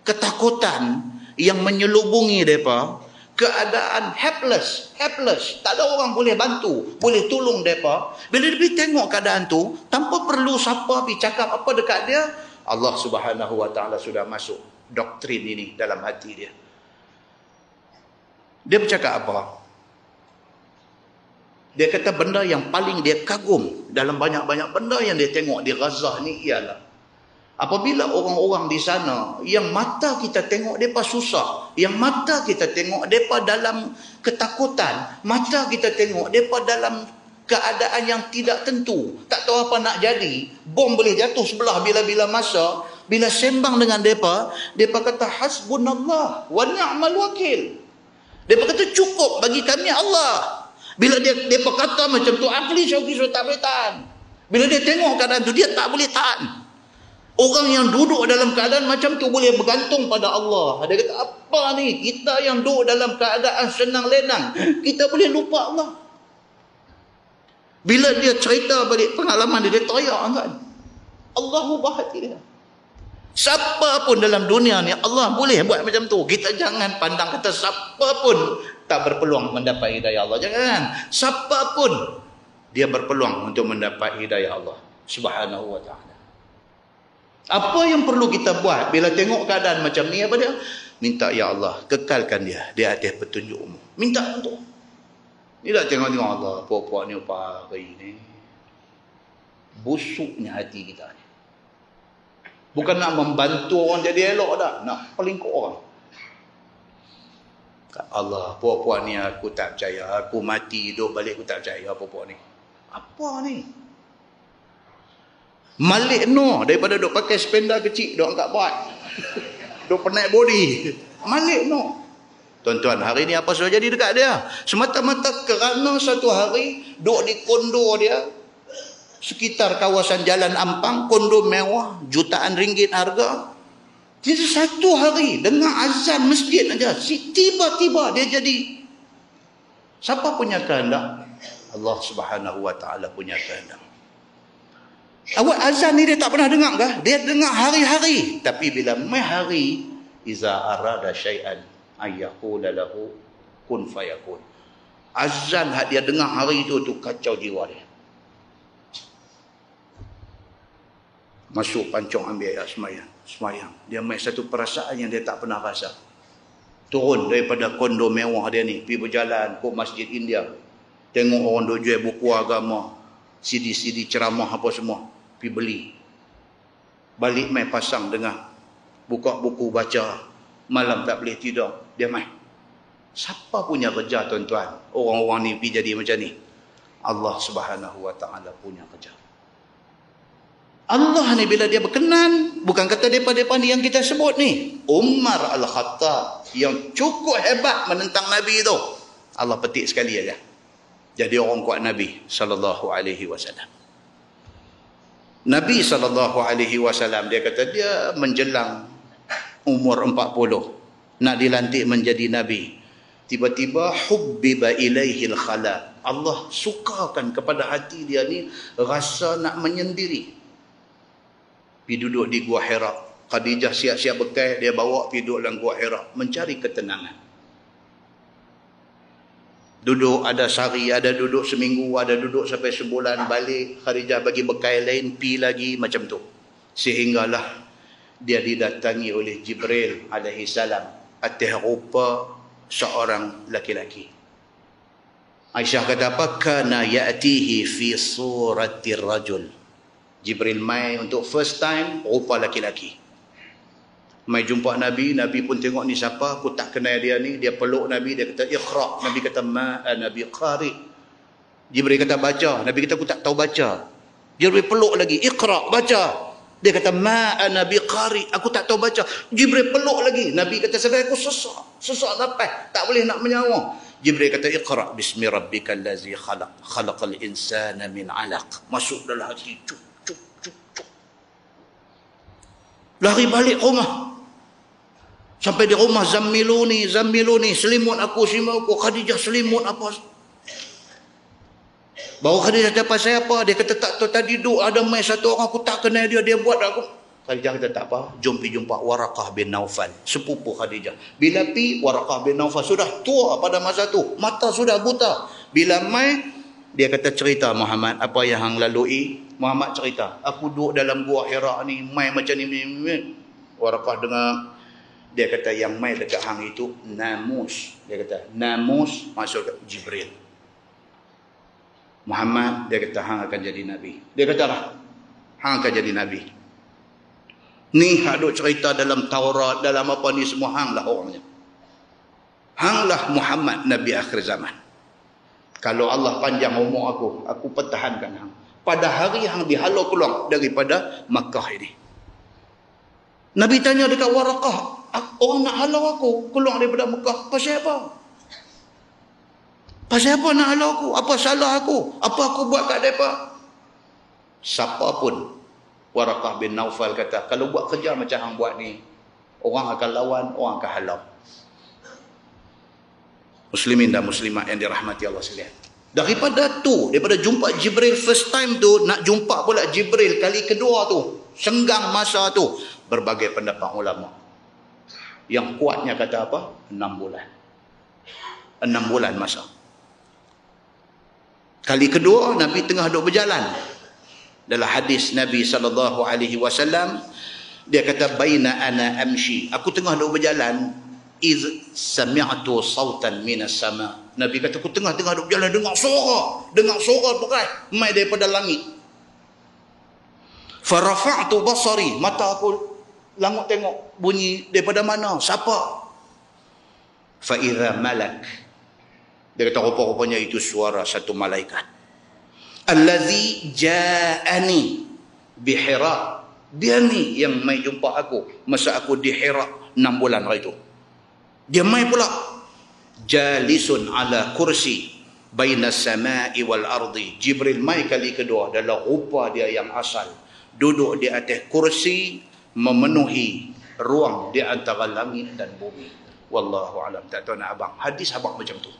ketakutan yang menyelubungi mereka, keadaan helpless, tak ada orang boleh bantu, boleh tolong mereka. Bila dia tengok keadaan tu, tanpa perlu siapa pergi cakap apa dekat dia, Allah Subhanahu wa ta'ala sudah masuk doktrin ini dalam hati dia. Dia bercakap apa? Dia kata benda yang paling dia kagum dalam banyak-banyak benda yang dia tengok di Gaza ni ialah Apabila orang-orang di sana yang mata kita tengok mereka susah, yang mata kita tengok mereka dalam ketakutan, mata kita tengok mereka dalam keadaan yang tidak tentu, tak tahu apa nak jadi, bom boleh jatuh sebelah bila-bila masa, bila sembang dengan mereka kata hasbunallah wa ni'mal wakil. Mereka kata cukup bagi kami Allah. Bila mereka kata macam tu, akli syauki tak boleh tahan. Bila dia tengok keadaan tu, dia tak boleh tahan. Orang yang duduk dalam keadaan macam tu boleh bergantung pada Allah. Dia kata, apa ni? Kita yang duduk dalam keadaan senang lenang, kita boleh lupa Allah. Bila dia cerita balik pengalaman dia teriak kan. Allahu bahati dia. Siapa pun dalam dunia ni Allah boleh buat macam tu. Kita jangan pandang kata siapa pun tak berpeluang mendapat hidayah Allah. Jangan. Siapa pun dia berpeluang untuk mendapat hidayah Allah Subhanahu wa ta'ala. Apa yang perlu kita buat bila tengok keadaan macam ni? Apa dia? Minta, ya Allah, kekalkan dia di atas petunjukmu. Minta untuk. Ni tak tengok-tengok Allah, puak-puak ni apa hari ni. Busuknya hati kita ni. Bukan nak membantu orang jadi elok dah. Nak pelingkuk orang. Allah, puak-puak ni aku tak percaya. Aku mati, hidup balik aku tak percaya puak-puak ni. Apa ni? Malik no daripada duk pakai spender kecil duk angkat buat. Duk penat body. Malik no. Tuan-tuan, hari ni apa sudah jadi dekat dia? Semata-mata kerana satu hari duk di kondo dia sekitar kawasan Jalan Ampang, kondo mewah, jutaan ringgit harga. Jadi satu hari dengar azan masjid aja, tiba-tiba dia jadi. Siapa punya kehendak? Allah Subhanahu wa ta'ala punya kehendak. Awak azan ni dia tak pernah dengar kah? Dia dengar hari-hari. Tapi bila mai hari, iza arada syai'an ayyaqula lahu kun fayakun. Azan hak dia dengar hari tu kacau jiwa dia. Masuk pancong ambil ayat semayang. Dia mai satu perasaan yang dia tak pernah rasa. Turun daripada kondo mewah dia ni, pergi berjalan ke Masjid India. Tengok orang duk jual buku agama, CD-CD ceramah apa semua. Pergi beli. Balik mai pasang dengar. Buka buku baca. Malam tak boleh tidur. Dia mai. Siapa punya kerja tuan-tuan? Orang-orang ni pergi jadi macam ni. Allah Subhanahu wa ta'ala punya kerja. Allah ni bila dia berkenan, bukan kata depa-depa ni yang kita sebut ni. Umar Al-Khattab yang cukup hebat menentang Nabi tu. Allah petik sekali aja. Jadi orang kuat Nabi sallallahu alaihi wasallam. Nabi SAW dia kata dia menjelang umur 40 nak dilantik menjadi Nabi. Tiba-tiba hubbiba ilaihil khala. Allah sukakan kepada hati dia ni rasa nak menyendiri. Pergi duduk di Gua Hira. Khadijah siap-siap bekal, dia bawa pergi duduk dalam Gua Hira mencari ketenangan. Duduk ada sehari, ada duduk seminggu, ada duduk sampai sebulan, balik Khadijah bagi bekal lain, pi lagi macam tu. Sehinggalah dia didatangi oleh Jibril alaihi salam atas rupa seorang laki-laki. Aisyah kata apa? Kana ya'tihi fi suratir rajul. Jibril mai untuk first time rupa laki-laki. Mai jumpa Nabi, Nabi pun tengok ni siapa, aku tak kenal dia ni, dia peluk Nabi, dia kata iqra, Nabi kata ma Nabi qari. Jibril kata baca, Nabi kata aku tak tahu baca. Jibril peluk lagi, iqra, baca. Dia kata ma Nabi qari, aku tak tahu baca. Jibril peluk lagi, Nabi kata sampai aku sesak sampai tak boleh nak menyawa. Jibril kata iqra bismi rabbikal ladzi khalaqal insana min 'alaq. Masuk dalam hati cuk. Lari balik rumah. Sampai di rumah zammiluni, selimut aku. Khadijah selimut apa. Baru Khadijah dapat saya apa? Dia kata tak tahu tadi duduk ada mai satu orang aku tak kenal dia buat aku. Khadijah kata tak apa, jom pergi jumpa Waraqah bin Naufal, sepupu Khadijah. Bila pi Waraqah bin Naufal sudah tua pada masa tu, mata sudah buta. Bila mai dia kata cerita Muhammad apa yang hang lalui. Muhammad cerita, aku duduk dalam Gua Hira ni, mai macam ni. Waraqah dengar. Dia kata yang mai dekat hang itu namus. Dia kata namus masuk ke Jibril. Muhammad dia kata hang akan jadi nabi. Dia kata lah hang akan jadi nabi. Ni hak duk cerita dalam Taurat, dalam apa ni semua, hanglah orangnya. Hanglah Muhammad Nabi akhir zaman. Kalau Allah panjang umur aku pertahankan hang. Pada hari hang dihalau keluar daripada Makkah ini. Nabi tanya dekat Waraqah, orang nak halau aku keluar daripada Makkah, pasal apa? Pasal apa nak halau aku? Apa salah aku? Apa aku buat kat mereka? Siapa pun, Waraqah bin Naufal kata, kalau buat kerja macam hang buat ni, orang akan lawan, orang akan halau. Muslimin dan muslimat yang dirahmati Allah sekalian. Daripada jumpa Jibril first time tu, nak jumpa pula Jibril kali kedua tu, senggang masa tu, berbagai pendapat ulama. Yang kuatnya kata apa? 6 bulan. 6 bulan masa. Kali kedua Nabi tengah duk berjalan. Dalam hadis Nabi SAW, dia kata, baina ana amshi, aku tengah duk berjalan, iz sami'tu sautan minas sama. Nabi kata, aku tengah-tengah duk berjalan, dengar suara berai mai daripada langit. Farafa'tu basari, mata aku langut tengok bunyi daripada mana, siapa? Fa idza malak, dia kata rupa-rupanya itu suara satu malaikat. Allazi ja'ani bi Hira, dia ni yang mai jumpa aku masa aku di Hira 6 bulan hari itu. Dia mai pula jalisun ala kursi baina samai wal ardi. Jibril mai kali kedua dalam rupa dia yang asal, duduk di atas kursi memenuhi ruang di antara langit dan bumi. Wallahu alam. Tak tahu nak abang, hadis abang macam tu.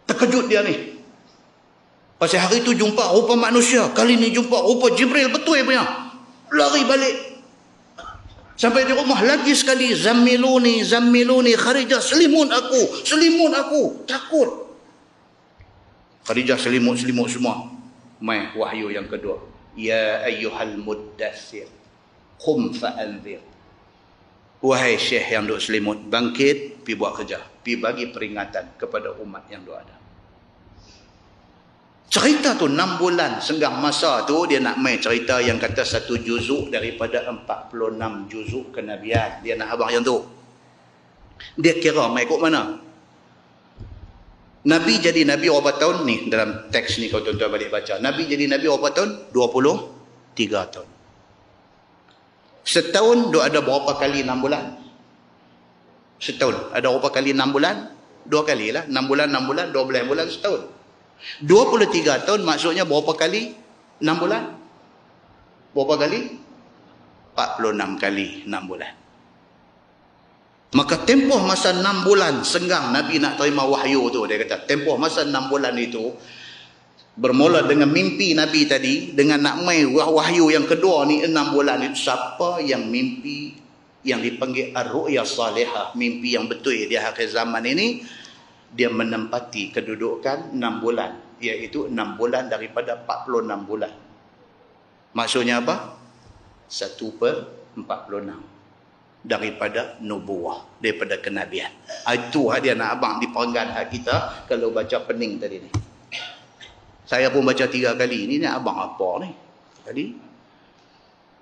Terkejut dia ni. Pasal hari tu jumpa rupa manusia, kali ni jumpa rupa Jibril betul punya. Lari balik. Sampai di rumah lagi sekali, zammiluni Khadijah, selimun aku, takut. Khadijah selimut semua. Mai wahyu yang kedua. Ya ayyuhal muddathir, qum fa'anzir. Wahai syekh yang duk selimut, bangkit, pi buat kerja, pi bagi peringatan kepada umat yang duk ada. Cerita tu 6 bulan senggang masa tu, dia nak main cerita yang kata 1 juzuk daripada 46 juzuk kenabian. Dia nak abang yang tu. Dia kira main ikut mana? Nabi jadi Nabi berapa tahun ni? Dalam teks ni kau tuan-tuan balik baca. Nabi jadi Nabi berapa tahun? 23 tahun. Setahun duk ada berapa kali 6 bulan? Setahun ada berapa kali 6 bulan? 2 kali lah. 6 bulan, 12 bulan setahun. 23 tahun maksudnya berapa kali 6 bulan? Berapa kali? 46 kali 6 bulan. Maka tempoh masa 6 bulan senggang Nabi nak terima wahyu tu, dia kata tempoh masa 6 bulan itu bermula dengan mimpi Nabi tadi, dengan nak mai wahyu yang kedua ni 6 bulan itu. Siapa yang mimpi yang dipanggil ar-ru'ya salihah, mimpi yang betul di akhir zaman ini, dia menempati kedudukan 6 bulan, iaitu 6 bulan daripada 46 bulan. Maksudnya apa? 1/46 daripada nubuah, daripada kenabian. Itu dia nak abang di perenggan hak kita kalau baca pening tadi ni. Saya pun baca 3 kali. Ini nak abang apa ni? Tadi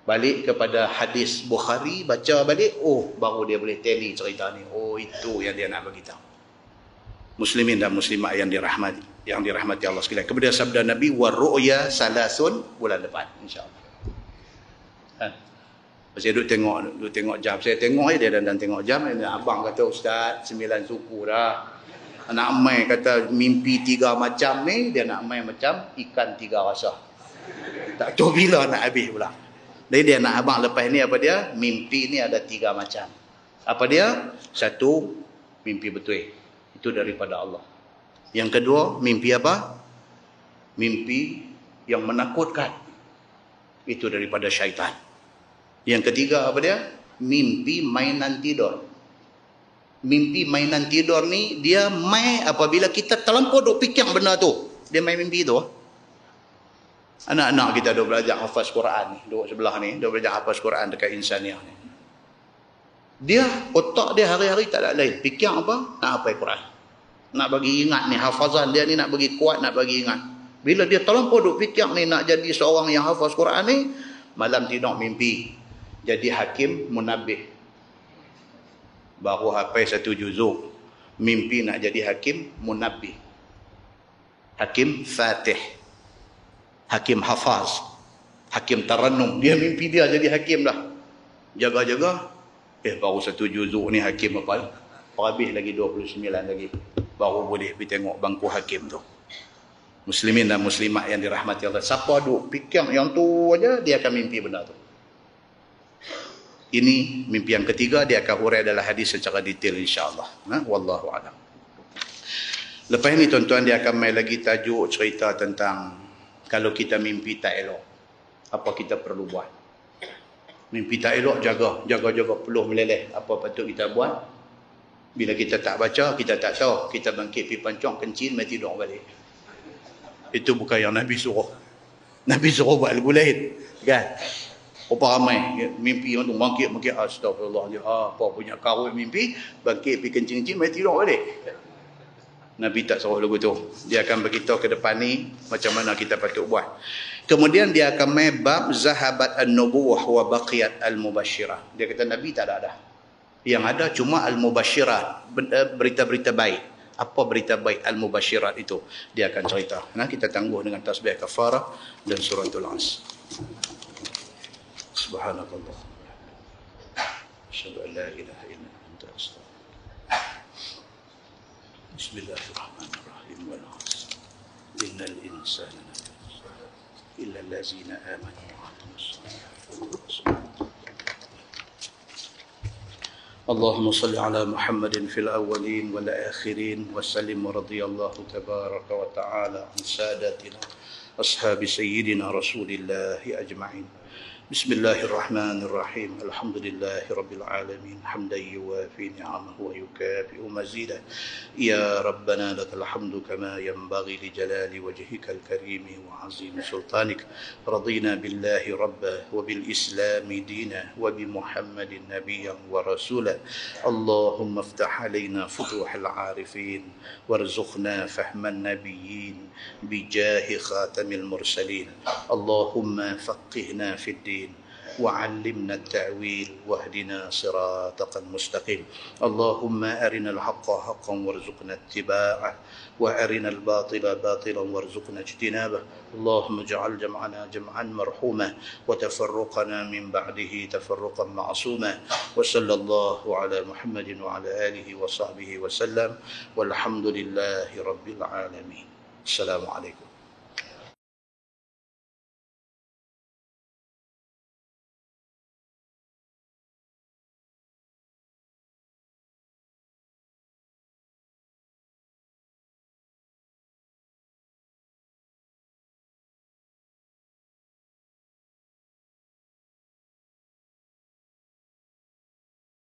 balik kepada hadis Bukhari, baca balik, baru dia boleh tally cerita ni. Itu yang dia nak beritahu. Muslimin dan muslimat yang dirahmati Allah sekalian. Kemudian sabda Nabi, warru'ya salasun, bulan depan insya-Allah. Saya duduk tengok jam. Saya tengok dia dan tengok jam. Abang kata, Ustaz 9 suku dah. Nak main kata mimpi 3 macam ni, dia nak main macam ikan 3 rasa. Tak tahu bila nak habis pula. Jadi dia nak abang lepas ni apa dia? Mimpi ni ada 3 macam. Apa dia? 1, mimpi betul. Itu daripada Allah. Yang kedua, mimpi apa? Mimpi yang menakutkan. Itu daripada syaitan. Yang ketiga apa dia? Mimpi mainan tidur. Mimpi mainan tidur ni, dia main apabila kita terlampau duk fikir benda tu. Dia main mimpi tu. Anak-anak kita duk belajar hafaz Quran ni. Duk sebelah ni, duk belajar hafaz Quran dekat Insaniah ni. Dia, otak dia hari-hari tak ada lain. Fikir apa? Nak hafaz Quran. Nak bagi ingat ni, hafazan dia ni nak bagi kuat, nak bagi ingat. Bila dia terlampau duk fikir ni nak jadi seorang yang hafaz Quran ni, malam tidur mimpi jadi hakim munabih, baru hafal 1 juzuk, mimpi nak jadi hakim munabih, hakim fatih, hakim hafaz, hakim tarannum. Dia mimpi dia jadi hakim dah, jaga-jaga baru 1 juzuk ni hakim apa, habis lagi 29 lagi baru boleh pergi tengok bangku hakim tu. Muslimin dan muslimat yang dirahmati Allah, siapa duk fikir yang tu aja, dia akan mimpi benda tu. Ini mimpi yang ketiga, dia akan hurai dalam hadis secara detail insya-Allah. Wallahu a'lam. Lepas ni tuan-tuan, dia akan main lagi tajuk cerita tentang kalau kita mimpi tak elok, apa kita perlu buat. Mimpi tak elok, jaga peluh meleleh, apa patut kita buat. Bila kita tak baca, kita tak tahu, kita bangkit pergi pancong kencing, mati tidur balik. Itu bukan yang Nabi suruh. Nabi suruh buat lagu lain, kan? Apa ramai mimpi yang tu bangkit astagfirullah, apa punya karut mimpi, bangkit pergi kencing-kencing, mati tidur balik. Nabi tak suruh lagu tu. Dia akan beritahu ke depan ni macam mana kita patut buat. Kemudian dia akan main bab zahabat an-nubuwah wa baqiyat al-mubashirah. Dia kata Nabi tak ada. Yang ada cuma al-mubashirat, berita-berita baik. Apa berita baik al-mubashirat itu? Dia akan cerita. Nah, kita tangguh dengan tasbih kafarah dan suratul As. Subhanallah. Asyhadu an la ilaha illa anta astaghfiruka. Bismillahirrahmanirrahim. Wal 'asr. Innal insana illa allazina amanu wa 'amilus salihati. اللهم صل على محمد في الأولين والآخرين وسلم ورضي الله تبارك وتعالى عن سادتنا أصحاب سيدنا رسول الله أجمعين. بسم الله الرحمن الرحيم. الحمد لله رب العالمين حمدا يوافي نعمه ويكافئ مزيده. يا ربنا لك الحمد كما ينبغي لجلال وجهك الكريم وعظيم سلطانك. رضينا بالله ربا وبالإسلام دينا وبمحمد نبيا ورسولا. اللهم افتح علينا فتوح العارفين وارزقنا فهم النبيين بجاه خاتم المرسلين. اللهم فقهنا في الدين وعلمنا التأويل واهدنا صراطك المستقيم. اللهم أرنا الحق حقا وارزقنا اتباعه وأرنا الباطل باطلا وارزقنا اجتنابه. اللهم اجعل جمعنا جمعا مرحوما وتفرقنا من بعده تفرقا معصوما. وصلى الله على محمد وعلى آله وصحبه وسلم والحمد لله رب العالمين. السلام عليكم.